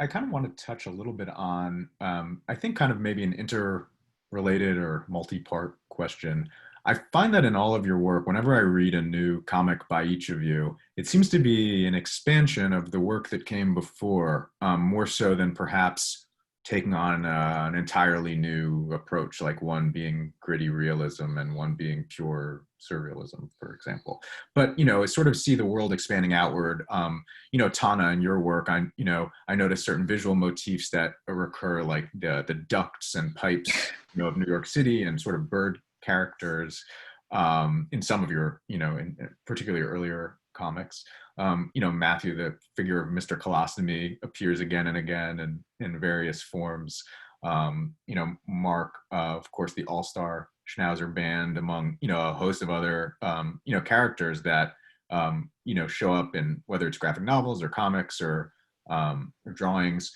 kind of want to touch a little bit on, I think kind of maybe an interrelated or multi-part question. I find that in all of your work, whenever I read a new comic by each of you, it seems to be an expansion of the work that came before, more so than perhaps taking on an entirely new approach, like one being gritty realism and one being pure surrealism, for example. But, I sort of see the world expanding outward. Tana, in your work, I notice certain visual motifs that recur, like the ducts and pipes, of New York City, and sort of bird characters in some of your, in particularly earlier comics. Matthew, the figure of Mr. Colostomy, appears again and again in various forms. Marc, of course, the all-star Schnauzer band, among, a host of other, characters that, show up in whether it's graphic novels or comics or drawings.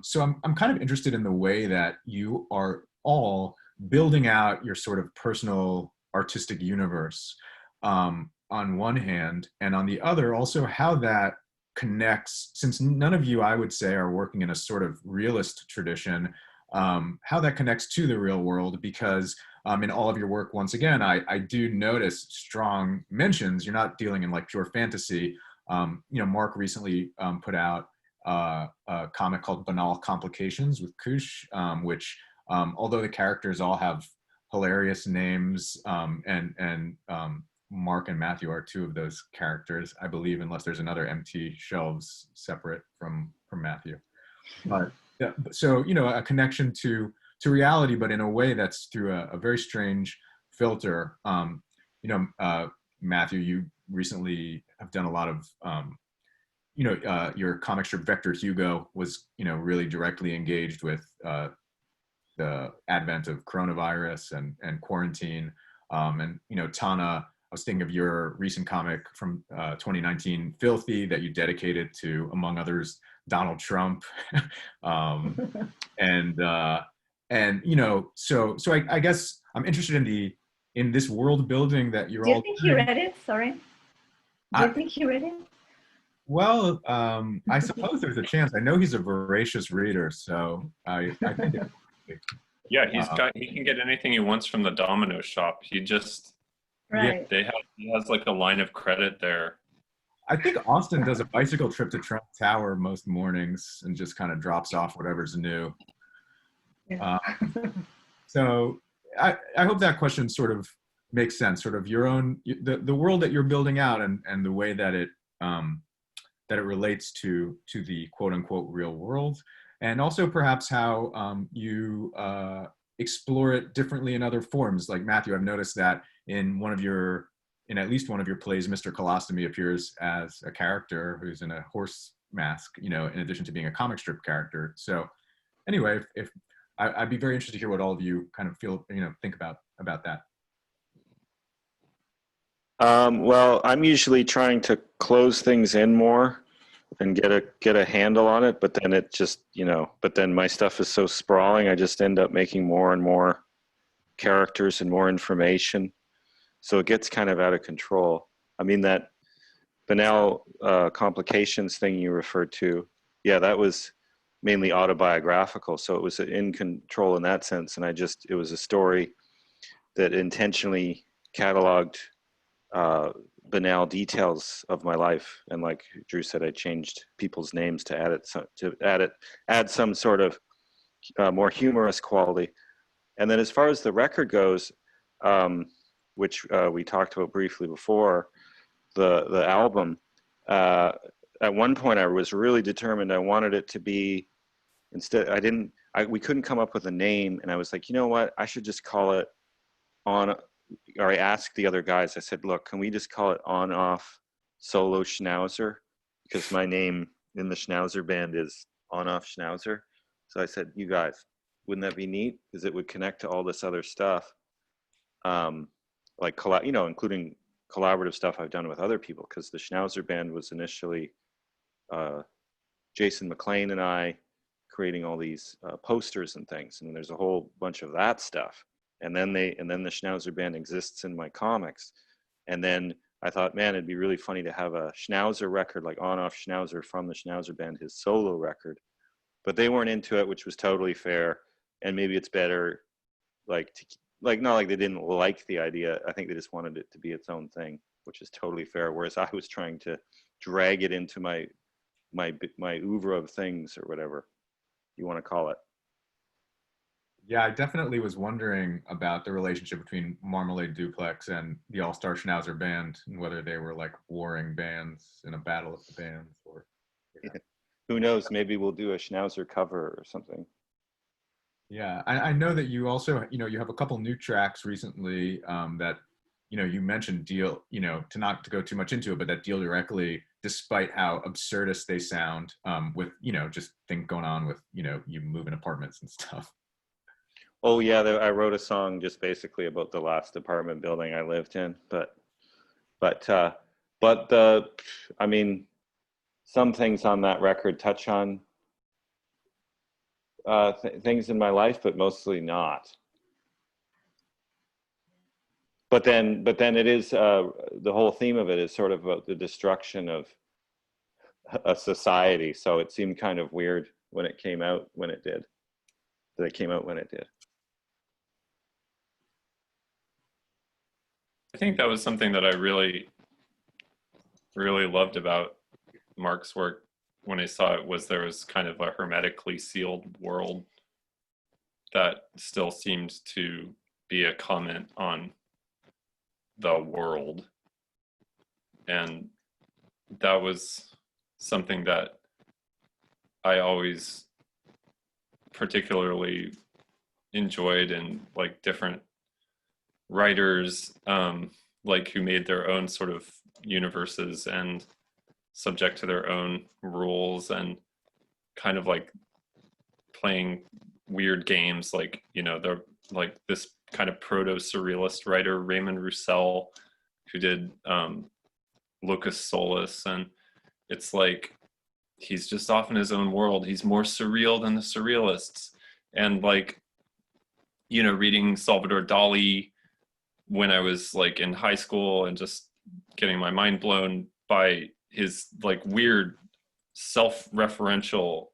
So I'm kind of interested in the way that you are all building out your sort of personal artistic universe on one hand, and on the other, also how that connects, since none of you, I would say, are working in a sort of realist tradition, how that connects to the real world, because in all of your work, once again, I do notice strong mentions. You're not dealing in like pure fantasy. Marc recently put out a comic called Banal Complications with Kush, which although the characters all have hilarious names, and Marc and Matthew are two of those characters, I believe, unless there's another empty shelves separate from Matthew. But so, a connection to reality, but in a way that's through a very strange filter. Matthew, you recently have done a lot of, your comic strip Vector Hugo was, really directly engaged with the advent of coronavirus and quarantine. And, Tana, I was thinking of your recent comic from 2019, Filthy, that you dedicated to, among others, Donald Trump. So I guess I'm interested in this world building that you're all. Do you think he read it? Sorry. Do you think he read it? Well, I suppose there's a chance. I know he's a voracious reader, so I think. Yeah, he can get anything he wants from the Domino shop. He just. Right. He has like a line of credit there. I think Austin does a bicycle trip to Trump Tower most mornings and just kind of drops off whatever's new. Yeah. So I hope that question sort of makes sense, sort of your own, the world that you're building out and the way that it relates to the quote unquote real world. And also perhaps how you explore it differently in other forms. Like Matthew, I've noticed that in at least one of your plays, Mr. Colostomy appears as a character who's in a horse mask, in addition to being a comic strip character. So anyway, if I'd be very interested to hear what all of you kind of feel, think about that. Well, I'm usually trying to close things in more and get a handle on it, but then it just, but then my stuff is so sprawling, I just end up making more and more characters and more information. So it gets kind of out of control. I mean, that Banal Complications thing you referred to, yeah, that was mainly autobiographical. So it was in control in that sense. And it was a story that intentionally cataloged banal details of my life. And like Drew said, I changed people's names to add some sort of more humorous quality. And then as far as the record goes, which we talked about briefly before, the album, at one point I was really determined. I wanted it to be, we couldn't come up with a name, and I was like, you know what, I should just call it I asked the other guys, I said, look, can we just call it On Off Solo Schnauzer? Because my name in the Schnauzer band is On Off Schnauzer. So I said, you guys, wouldn't that be neat? Because it would connect to all this other stuff, like, including collaborative stuff I've done with other people. Because the Schnauzer band was initially Jason McLean and I creating all these posters and things, and there's a whole bunch of that stuff. And then the Schnauzer band exists in my comics. And then I thought, man, it'd be really funny to have a Schnauzer record, like On Off Schnauzer from the Schnauzer band, his solo record. But they weren't into it, which was totally fair. And maybe it's better, not like they didn't like the idea. I think they just wanted it to be its own thing, which is totally fair. Whereas I was trying to drag it into my oeuvre of things, or whatever you want to call it. Yeah, I definitely was wondering about the relationship between Marmalade Duplex and the All-Star Schnauzer band, and whether they were like warring bands in a battle of the bands, or who knows, maybe we'll do a Schnauzer cover or something. Yeah, I know that you also, you have a couple new tracks recently that, you mentioned deal, to go too much into it, but that deal directly, despite how absurdist they sound, with, just things going on with, you moving apartments and stuff. Oh yeah, I wrote a song just basically about the last apartment building I lived in, but some things on that record touch on things in my life, but mostly not. But then it is the whole theme of it is sort of about the destruction of a society. So it seemed kind of weird when it came out when it did. That it came out when it did. I think that was something that I really, really loved about Marc's work when I saw it, was there was kind of a hermetically sealed world that still seemed to be a comment on the world. And that was something that I always particularly enjoyed in like different writers, like who made their own sort of universes and subject to their own rules, and kind of like playing weird games, like, they're like this kind of proto-surrealist writer, Raymond Roussell, who did Locus Solus, and it's like he's just off in his own world. He's more surreal than the surrealists. And like, reading Salvador Dali when I was like in high school, and just getting my mind blown by his like weird self-referential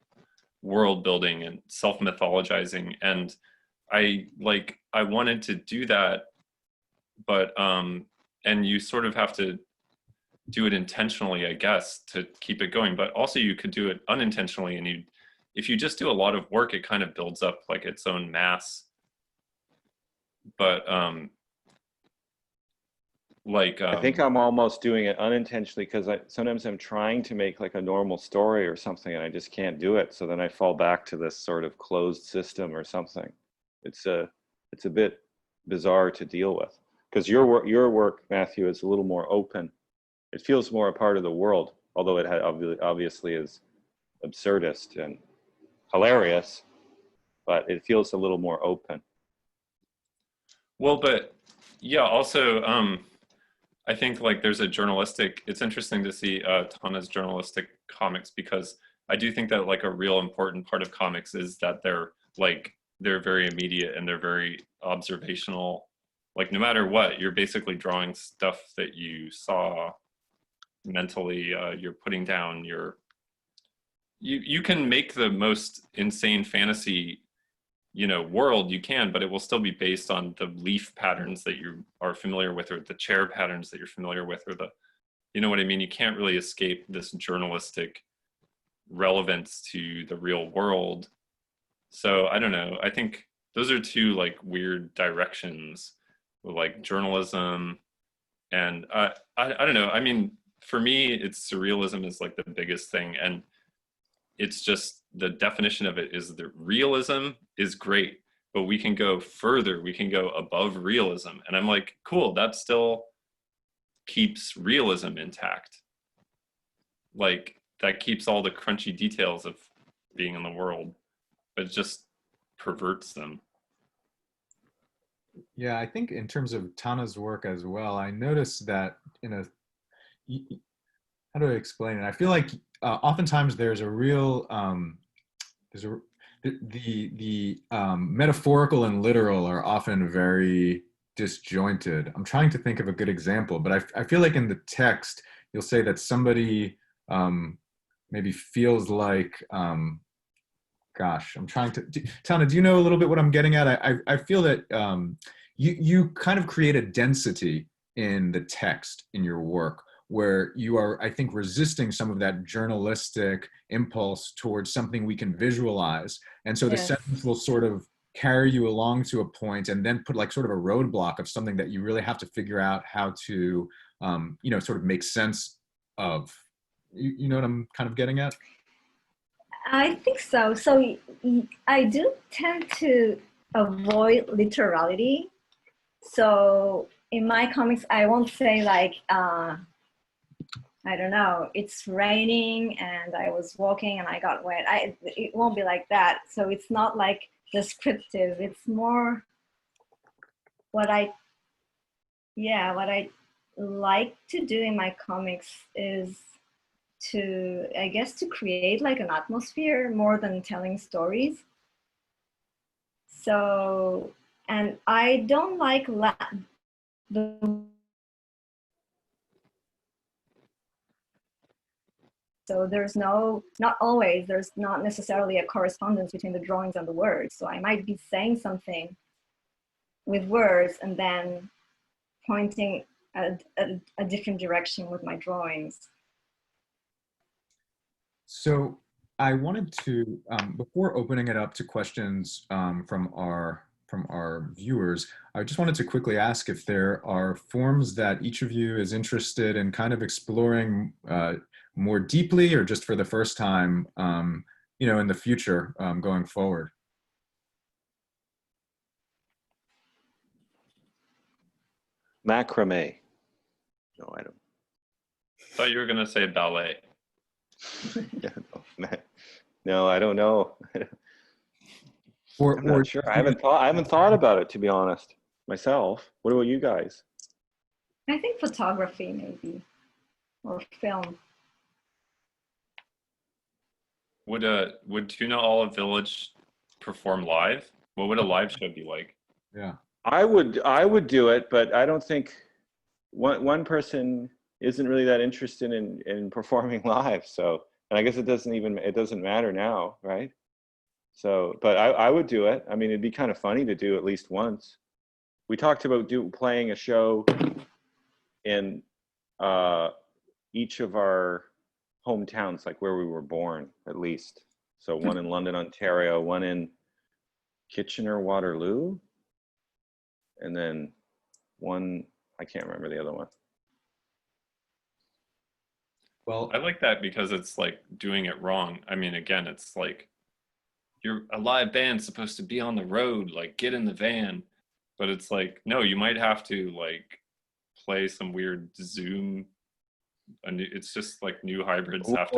world building and self-mythologizing. And I wanted to do that, but and you sort of have to do it intentionally, I guess, to keep it going. But also you could do it unintentionally, and if you just do a lot of work, it kind of builds up like its own mass. But I think I'm almost doing it unintentionally, because sometimes I'm trying to make like a normal story or something, and I just can't do it. So then I fall back to this sort of closed system or something. It's a bit bizarre to deal with, because your work, Matthew, is a little more open. It feels more a part of the world, although it obviously is absurdist and hilarious, but it feels a little more open. Well, but yeah, also I think like there's it's interesting to see Tana's journalistic comics, because I do think that like a real important part of comics is that they're very immediate and they're very observational. Like no matter what, you're basically drawing stuff that you saw mentally. You're putting down you can make the most insane fantasy world you can, but it will still be based on the leaf patterns that you are familiar with, or the chair patterns that you're familiar with, or the You know what I mean? You can't really escape this journalistic relevance to the real world. So I don't know. I think those are two like weird directions with like journalism and I don't know. I mean, for me, it's surrealism is like the biggest thing, and it's just the definition of it is that realism is great, but we can go further. We can go above realism, and I'm like, cool. That still keeps realism intact. Like that keeps all the crunchy details of being in the world, but it just perverts them. Yeah, I think in terms of Tana's work as well, I noticed that how do I explain it? I feel like oftentimes there's a real, there's a, the metaphorical and literal are often very disjointed. I'm trying to think of a good example, but I feel like in the text, you'll say that somebody maybe feels like, gosh, I'm trying to, Tana, do you know a little bit what I'm getting at? I feel that you kind of create a density in the text in your work where you are, I think, resisting some of that journalistic impulse towards something we can visualize. And so the sentence will sort of carry you along to a point and then put like sort of a roadblock of something that you really have to figure out how to, you know, sort of make sense of. You know what I'm kind of getting at? I think so. So I do tend to avoid literality. So in my comics, I won't say like, I don't know, it's raining and I was walking and I got wet. It won't be like that. So it's not like descriptive. It's more what I like to do in my comics is to, I guess, to create like an atmosphere more than telling stories. So, and I don't like so there's not always, there's not necessarily a correspondence between the drawings and the words. So I might be saying something with words and then pointing a different direction with my drawings. So I wanted to, before opening it up to questions from our viewers, I just wanted to quickly ask if there are forms that each of you is interested in kind of exploring more deeply, or just for the first time, you know, in the future going forward. Macrame. No, I don't. Thought you were gonna say ballet. Yeah, no, I don't know. I'm not sure. I haven't thought about it, to be honest, myself. What about you guys? I think photography maybe, or film. Would Tuna Olive Village perform live? What would a live show be like? Yeah. I would do it, but I don't think one person isn't really that interested in performing live. So, and I guess it doesn't matter now, right? So, but I would do it. I mean, it'd be kind of funny to do at least once. We talked about playing a show in each of our hometowns, like where we were born, at least. So one in London, Ontario, one in Kitchener, Waterloo, and then one, I can't remember the other one. Well, I like that because it's like doing it wrong. I mean, again, it's like you're a live band supposed to be on the road, like get in the van, but it's like, no, you might have to like play some weird Zoom. It's just like new hybrids have to.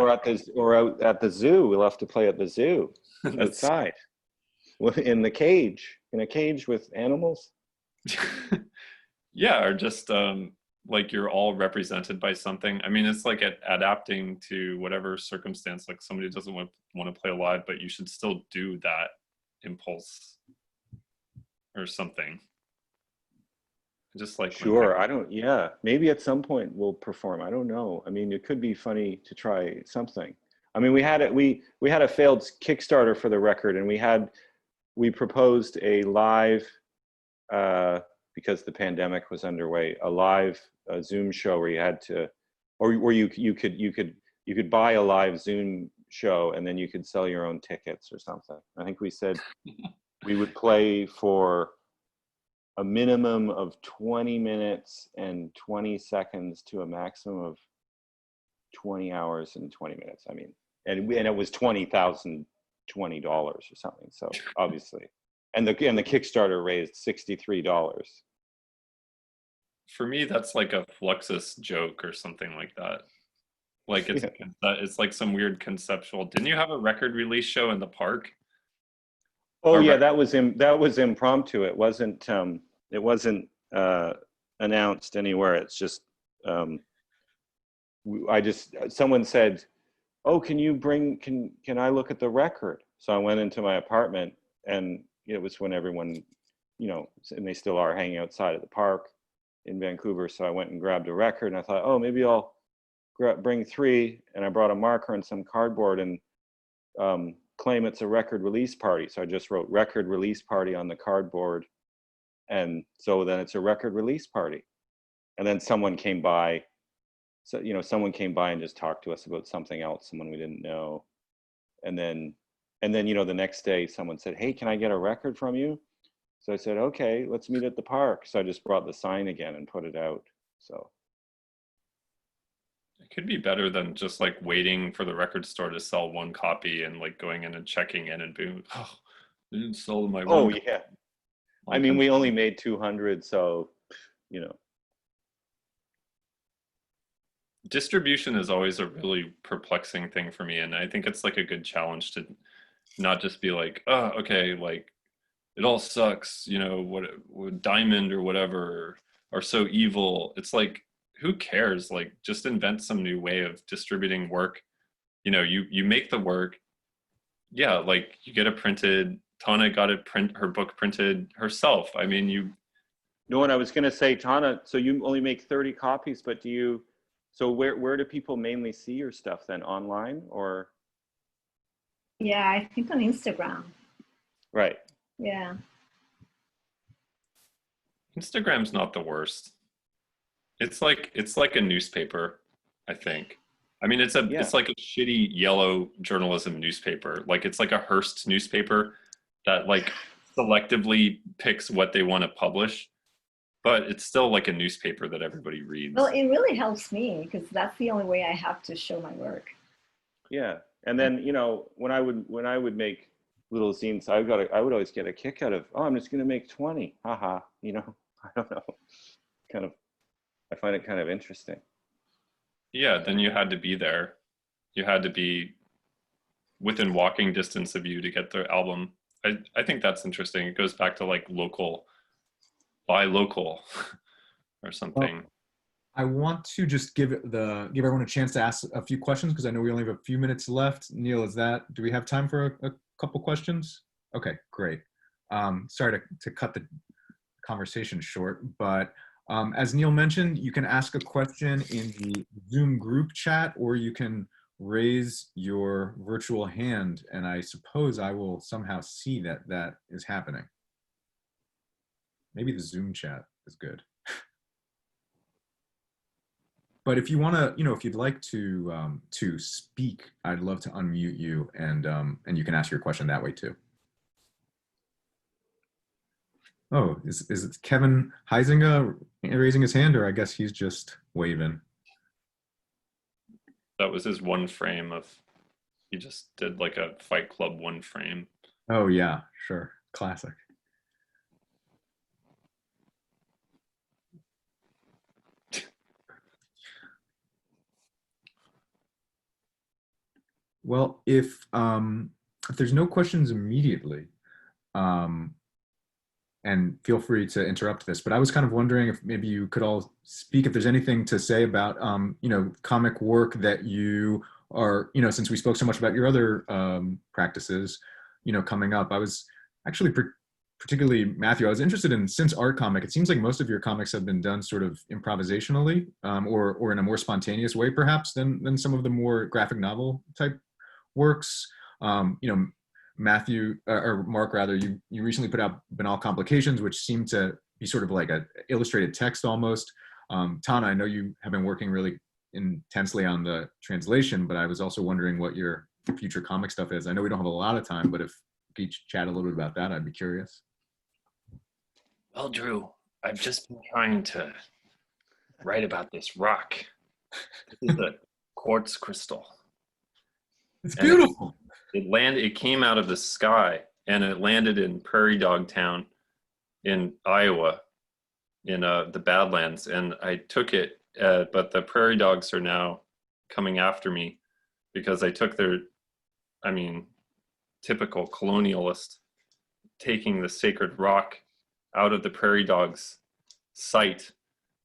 Or out at the zoo. We'll have to play at the zoo outside, in a cage with animals. Yeah, or just like you're all represented by something. I mean, it's like adapting to whatever circumstance. Like somebody doesn't want to play live, but you should still do that impulse or something. Just like Sure, maybe at some point we'll perform. I don't know. I mean, it could be funny to try something. I mean, we had a failed Kickstarter for the record, and we proposed a live, because the pandemic was underway, a live Zoom show where you had to or you could buy a live Zoom show and then you could sell your own tickets or something. I think we said we would play for a minimum of 20 minutes and 20 seconds to a maximum of 20 hours and 20 minutes. I mean, and it was $20,020 or something. So obviously, and the Kickstarter raised $63. For me, that's like a Fluxus joke or something like that. Like it's like some weird conceptual. Didn't you have a record release show in the park? Oh yeah, that was impromptu. It wasn't announced anywhere. It's just someone said, "Oh, can I look at the record?" So I went into my apartment, and it was when everyone, and they still are hanging outside of the park in Vancouver. So I went and grabbed a record, and I thought, oh, maybe I'll bring 3, and I brought a marker and some cardboard and claim it's a record release party. So I just wrote record release party on the cardboard, and so then it's a record release party. And then someone came by. So someone came by and just talked to us about something else, someone we didn't know, and then the next day someone said, "Hey, can I get a record from you?" So I said, "Okay, let's meet at the park." So I just brought the sign again and put it out. So it could be better than just like waiting for the record store to sell one copy and like going in and checking in and being, oh, they didn't sell my one. Oh yeah. I mean, we only made 200, so Distribution is always a really perplexing thing for me, and I think it's like a good challenge to not just be like, oh, okay, like it all sucks, what Diamond or whatever are so evil. It's like, who cares? Like, just invent some new way of distributing work. You make the work. Yeah, like you get it printed. Tana got her book printed herself. I mean, No, and I was gonna say, Tana, so you only make 30 copies, but so where do people mainly see your stuff then? Online or? Yeah, I think on Instagram. Right. Yeah. Instagram's not the worst. It's like a newspaper, I think. I mean, it's like a shitty yellow journalism newspaper. Like it's like a Hearst newspaper that like selectively picks what they want to publish. But it's still like a newspaper that everybody reads. Well, it really helps me because that's the only way I have to show my work. Yeah, and then when I would make little zines, I would always get a kick out of, oh, I'm just going to make 20, haha. I don't know, I find it kind of interesting. Yeah, then you had to be there. You had to be within walking distance of you to get the album. I think that's interesting. It goes back to like buy local or something. Well, I want to just give everyone a chance to ask a few questions because I know we only have a few minutes left. Neil, do we have time for a couple questions? Okay, great. Sorry to cut the conversation short, but as Neil mentioned, you can ask a question in the Zoom group chat, or you can raise your virtual hand, and I suppose I will somehow see that is happening. Maybe the Zoom chat is good. But if you want to, if you'd like to speak, I'd love to unmute you, and you can ask your question that way too. Oh, is it Kevin Heisinger raising his hand, or I guess he's just waving? That was his one frame he just did like a Fight Club one frame. Oh yeah, sure, classic. Well, if there's no questions immediately, and feel free to interrupt this, but I was kind of wondering if maybe you could all speak, if there's anything to say about, comic work that you are, since we spoke so much about your other practices, coming up. I was actually particularly, Matthew, I was interested in, since art comic, it seems like most of your comics have been done sort of improvisationally, or in a more spontaneous way, perhaps, than some of the more graphic novel type works. Matthew, or Mark rather, you recently put out Banal Complications, which seemed to be sort of like a illustrated text almost. Tana, I know you have been working really intensely on the translation, but I was also wondering what your future comic stuff is. I know we don't have a lot of time, but if you could chat a little bit about that, I'd be curious. Well, Drew, I've just been trying to write about this rock. This is a quartz crystal. It's beautiful. It came out of the sky, and it landed in Prairie Dog Town in Iowa, in the Badlands, and I took it, but the prairie dogs are now coming after me because I took their, I mean, typical colonialist, taking the sacred rock out of the prairie dogs' sight,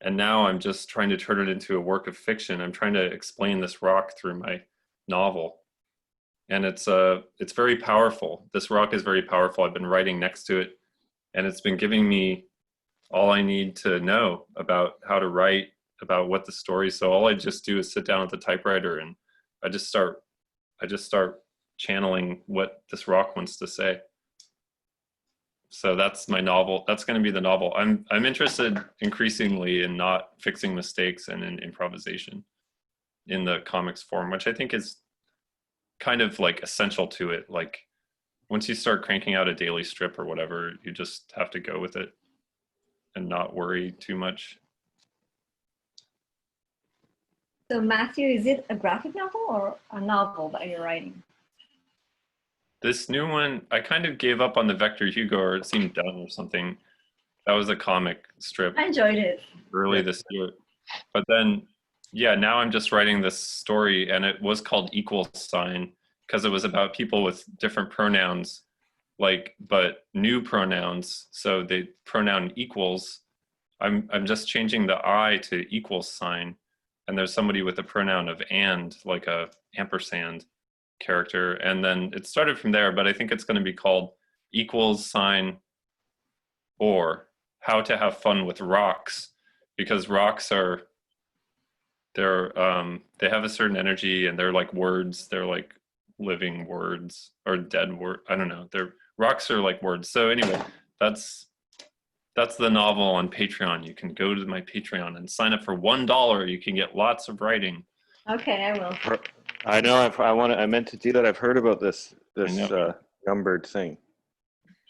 and now I'm just trying to turn it into a work of fiction. I'm trying to explain this rock through my novel, and it's very powerful. This rock is very powerful. I've been writing next to it, and it's been giving me all I need to know about how to write, about what the story. So all I just do is sit down at the typewriter and I just start channeling what this rock wants to say. So that's my novel. That's going to be the novel. I'm interested increasingly in not fixing mistakes and in improvisation in the comics form, which I think is kind of like essential to it. Like once you start cranking out a daily strip or whatever, you just have to go with it and not worry too much. So Matthew, is it a graphic novel or a novel that you're writing? This new one, I kind of gave up on the Vector Hugo, or it seemed done or something. That was a comic strip. I enjoyed it. Early this year. But then, yeah, now I'm just writing this story, and it was called Equal Sign because it was about people with different pronouns, but new pronouns. So the pronoun equals, I'm just changing the I to equal sign, and there's somebody with a pronoun of and, like a ampersand character, and then it started from there. But I think it's going to be called Equals Sign or How to Have Fun with Rocks, because rocks they have a certain energy, and they're like words. They're like living words or dead word. I don't know. Rocks are like words. So anyway, that's the novel on Patreon. You can go to my Patreon and sign up for $1. You can get lots of writing. Okay, I will. I know. I meant to do that. I've heard about this numbered thing.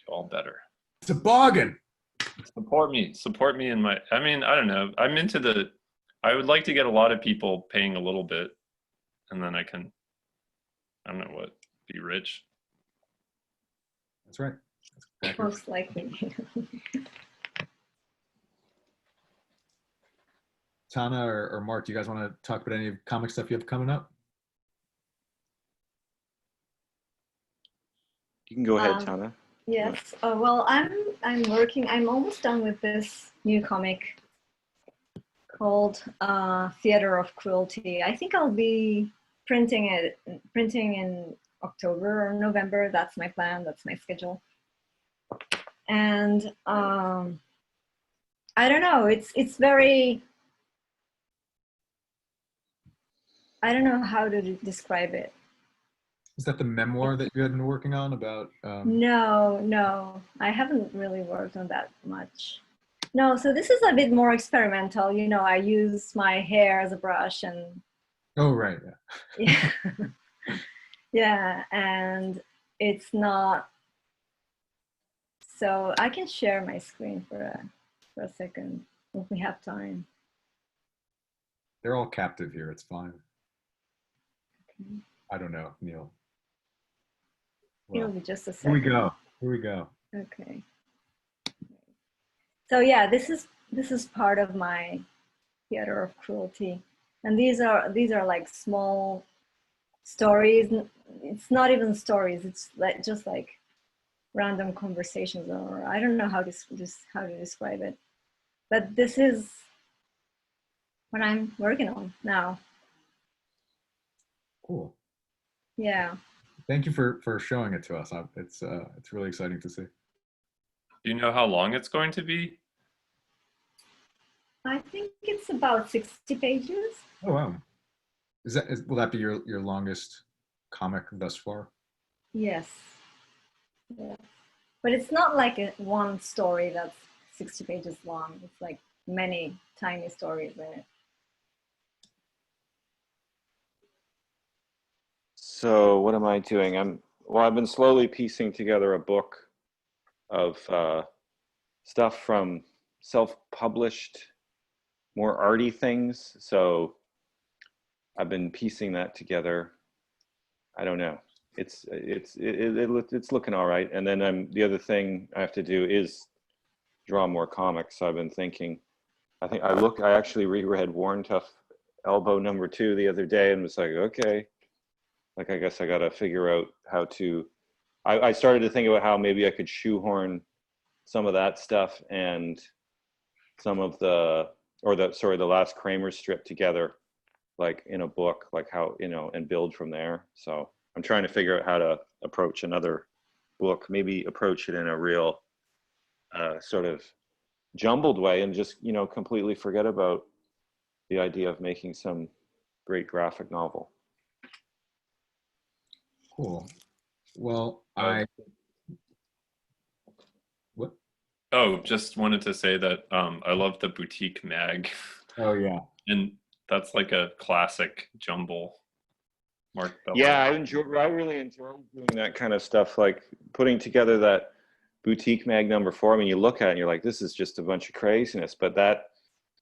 All better. It's a bargain. Support me in my. I mean, I don't know. I'm into I would like to get a lot of people paying a little bit, and then I can. I don't know what. Be rich. That's right. Most likely. Tana or Marc, do you guys want to talk about any comic stuff you have coming up? You can go ahead, Tana. Yes. Well, I'm working. I'm almost done with this new comic called Theater of Cruelty. I think I'll be printing in October or November. That's my plan. That's my schedule. And I don't know. It's very. I don't know how to describe it. Is that the memoir that you had been working on about? No, I haven't really worked on that much. No, so this is a bit more experimental. You know, I use my hair as a brush and. Oh, right. Yeah. Yeah, and it's not. So I can share my screen for a second if we have time. They're all captive here. It's fine. Okay. I don't know, Neil. It'll be just a second. Here we go. Okay. So yeah, this is part of my Theater of Cruelty, and these are like small stories. It's not even stories. It's like just like random conversations, or I don't know how to describe it. But this is what I'm working on now. Cool. Yeah. Thank you for showing it to us. It's really exciting to see. Do you know how long it's going to be? I think it's about 60 pages. Oh wow! Will that be your longest comic thus far? Yes. Yeah. But it's not like one story that's 60 pages long. It's like many tiny stories in it. So what am I doing? I've been slowly piecing together a book of stuff from self-published, more arty things. So I've been piecing that together. I don't know. It's looking all right. And then the other thing I have to do is draw more comics. So I've been thinking. I actually reread War and Tough Elbow #2 the other day and was like, okay, like I guess I got to figure out how to. I started to think about how maybe I could shoehorn some of that stuff and some of the last Kramer strip together, like in a book, like how, and build from there. So I'm trying to figure out how to approach another book, maybe approach it in a real sort of jumbled way and just, completely forget about the idea of making some great graphic novel. Cool. Well, what? Oh, just wanted to say that I love the boutique mag. Oh yeah. And that's like a classic jumble. Marc Bell. Yeah, I really enjoy doing that kind of stuff, like putting together that boutique mag #4. I mean, you look at it and you're like, this is just a bunch of craziness, but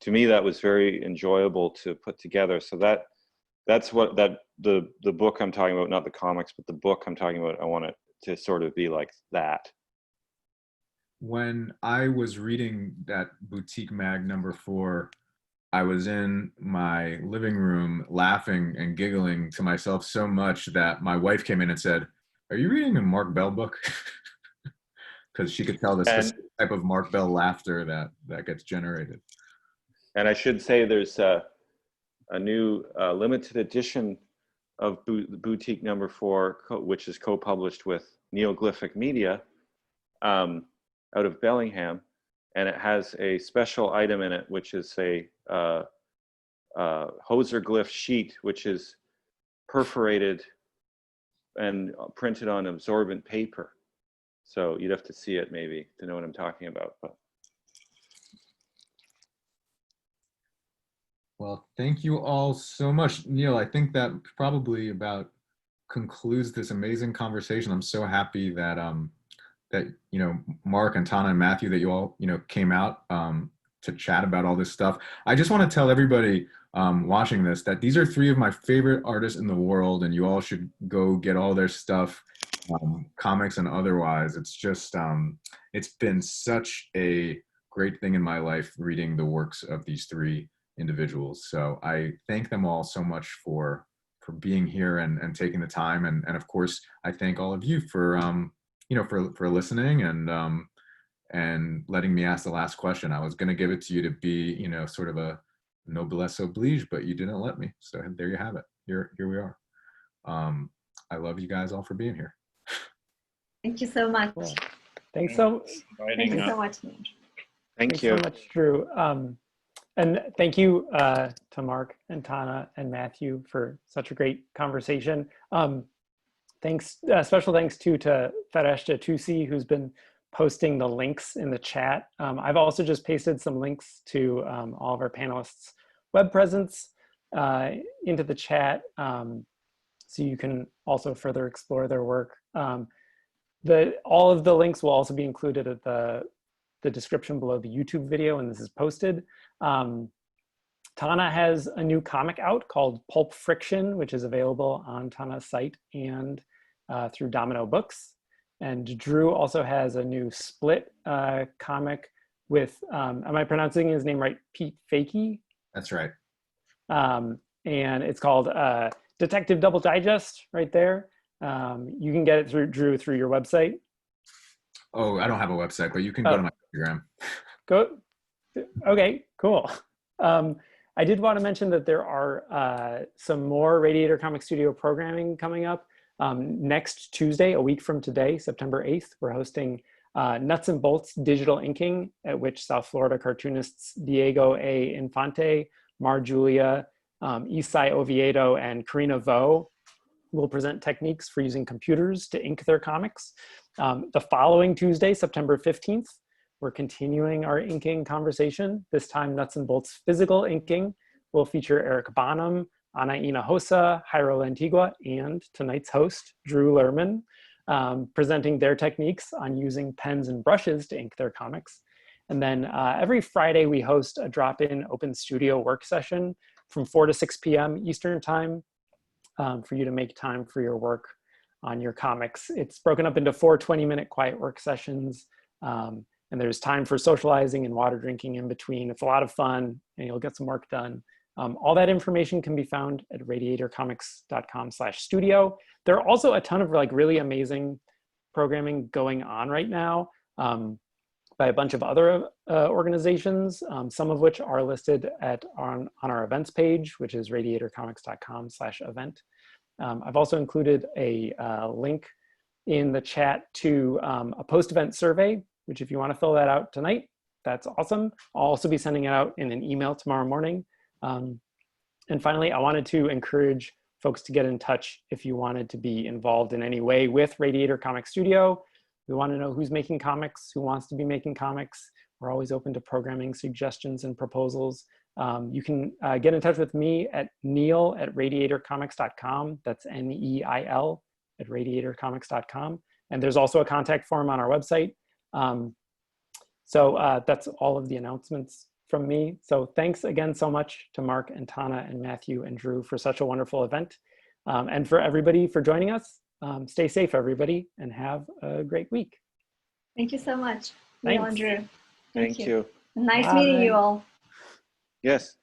to me, that was very enjoyable to put together. So that's what the book I'm talking about, not the comics, but the book I'm talking about, I want it to sort of be like that. When I was reading that boutique mag #4, I was in my living room laughing and giggling to myself so much that my wife came in and said, "Are you reading a Marc Bell book?" Because she could tell the specific type of Marc Bell laughter that gets generated. And I should say there's a new limited edition of Boutique #4, which is co-published with Neoglyphic Media out of Bellingham. And it has a special item in it, which is a Hoserglyph sheet, which is perforated and printed on absorbent paper. So you'd have to see it maybe to know what I'm talking about. But. Well, thank you all so much. Neil, I think that probably about concludes this amazing conversation. I'm so happy that that Marc and Tana and Matthew, that you all came out to chat about all this stuff. I just want to tell everybody watching this that these are 3 of my favorite artists in the world, and you all should go get all their stuff, comics and otherwise. It's just it's been such a great thing in my life reading the works of these 3 individuals. So I thank them all so much for being here and taking the time, and of course I thank all of you for for listening and letting me ask the last question. I was going to give it to you to be sort of a noblesse oblige, but you didn't let me, so there you have it. Here we are. I love you guys all for being here. Thank you so much. Cool. Thank you so much. Thank you so much, Drew. And thank you to Marc and Tana and Matthew for such a great conversation. Special thanks to Fereshta Tusi, who's been posting the links in the chat. I've also just pasted some links to all of our panelists' web presence into the chat, so you can also further explore their work. All of the links will also be included at the description below the YouTube video when this is posted. Tana has a new comic out called Pulp Friction, which is available on Tana's site and through Domino Books. And Drew also has a new split comic with, am I pronouncing his name right? Pete Fakey? That's right. And it's called Detective Double Digest right there. You can get it through Drew through your website. Oh, I don't have a website, but you can go to my Instagram. Okay, cool. I did want to mention that there are some more Radiator Comic Studio programming coming up. Next Tuesday, a week from today, September 8th, we're hosting Nuts and Bolts Digital Inking, at which South Florida cartoonists Diego A. Infante, Mar Julia, Isai Oviedo, and Karina Vo will present techniques for using computers to ink their comics. The following Tuesday, September 15th, we're continuing our inking conversation. This time, Nuts and Bolts Physical Inking will feature Eric Bonham, Ana Hinojosa, Jairo Lantigua, and tonight's host, Drew Lerman, presenting their techniques on using pens and brushes to ink their comics. And then every Friday, we host a drop-in open studio work session from 4 to 6 p.m. Eastern time for you to make time for your work on your comics. It's broken up into 4 20-minute quiet work sessions. And there's time for socializing and water drinking in between. It's a lot of fun and you'll get some work done. All that information can be found at radiatorcomics.com/studio. There are also a ton of like really amazing programming going on right now by a bunch of other organizations, some of which are listed on our events page, which is radiatorcomics.com/event. I've also included a link in the chat to a post-event survey, which if you want to fill that out tonight, that's awesome. I'll also be sending it out in an email tomorrow morning. And finally, I wanted to encourage folks to get in touch if you wanted to be involved in any way with Radiator Comic Studio. We want to know who's making comics, who wants to be making comics. We're always open to programming suggestions and proposals. You can get in touch with me at neil@radiatorcomics.com. That's NEIL at radiatorcomics.com. And there's also a contact form on our website. So that's all of the announcements from me. So thanks again so much to Marc and Tana and Matthew and Drew for such a wonderful event. And for everybody for joining us. Stay safe, everybody, and have a great week. Thank you so much, Neil and Drew. Thank you. Nice meeting you all. Yes.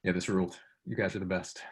Yeah, this ruled. You guys are the best.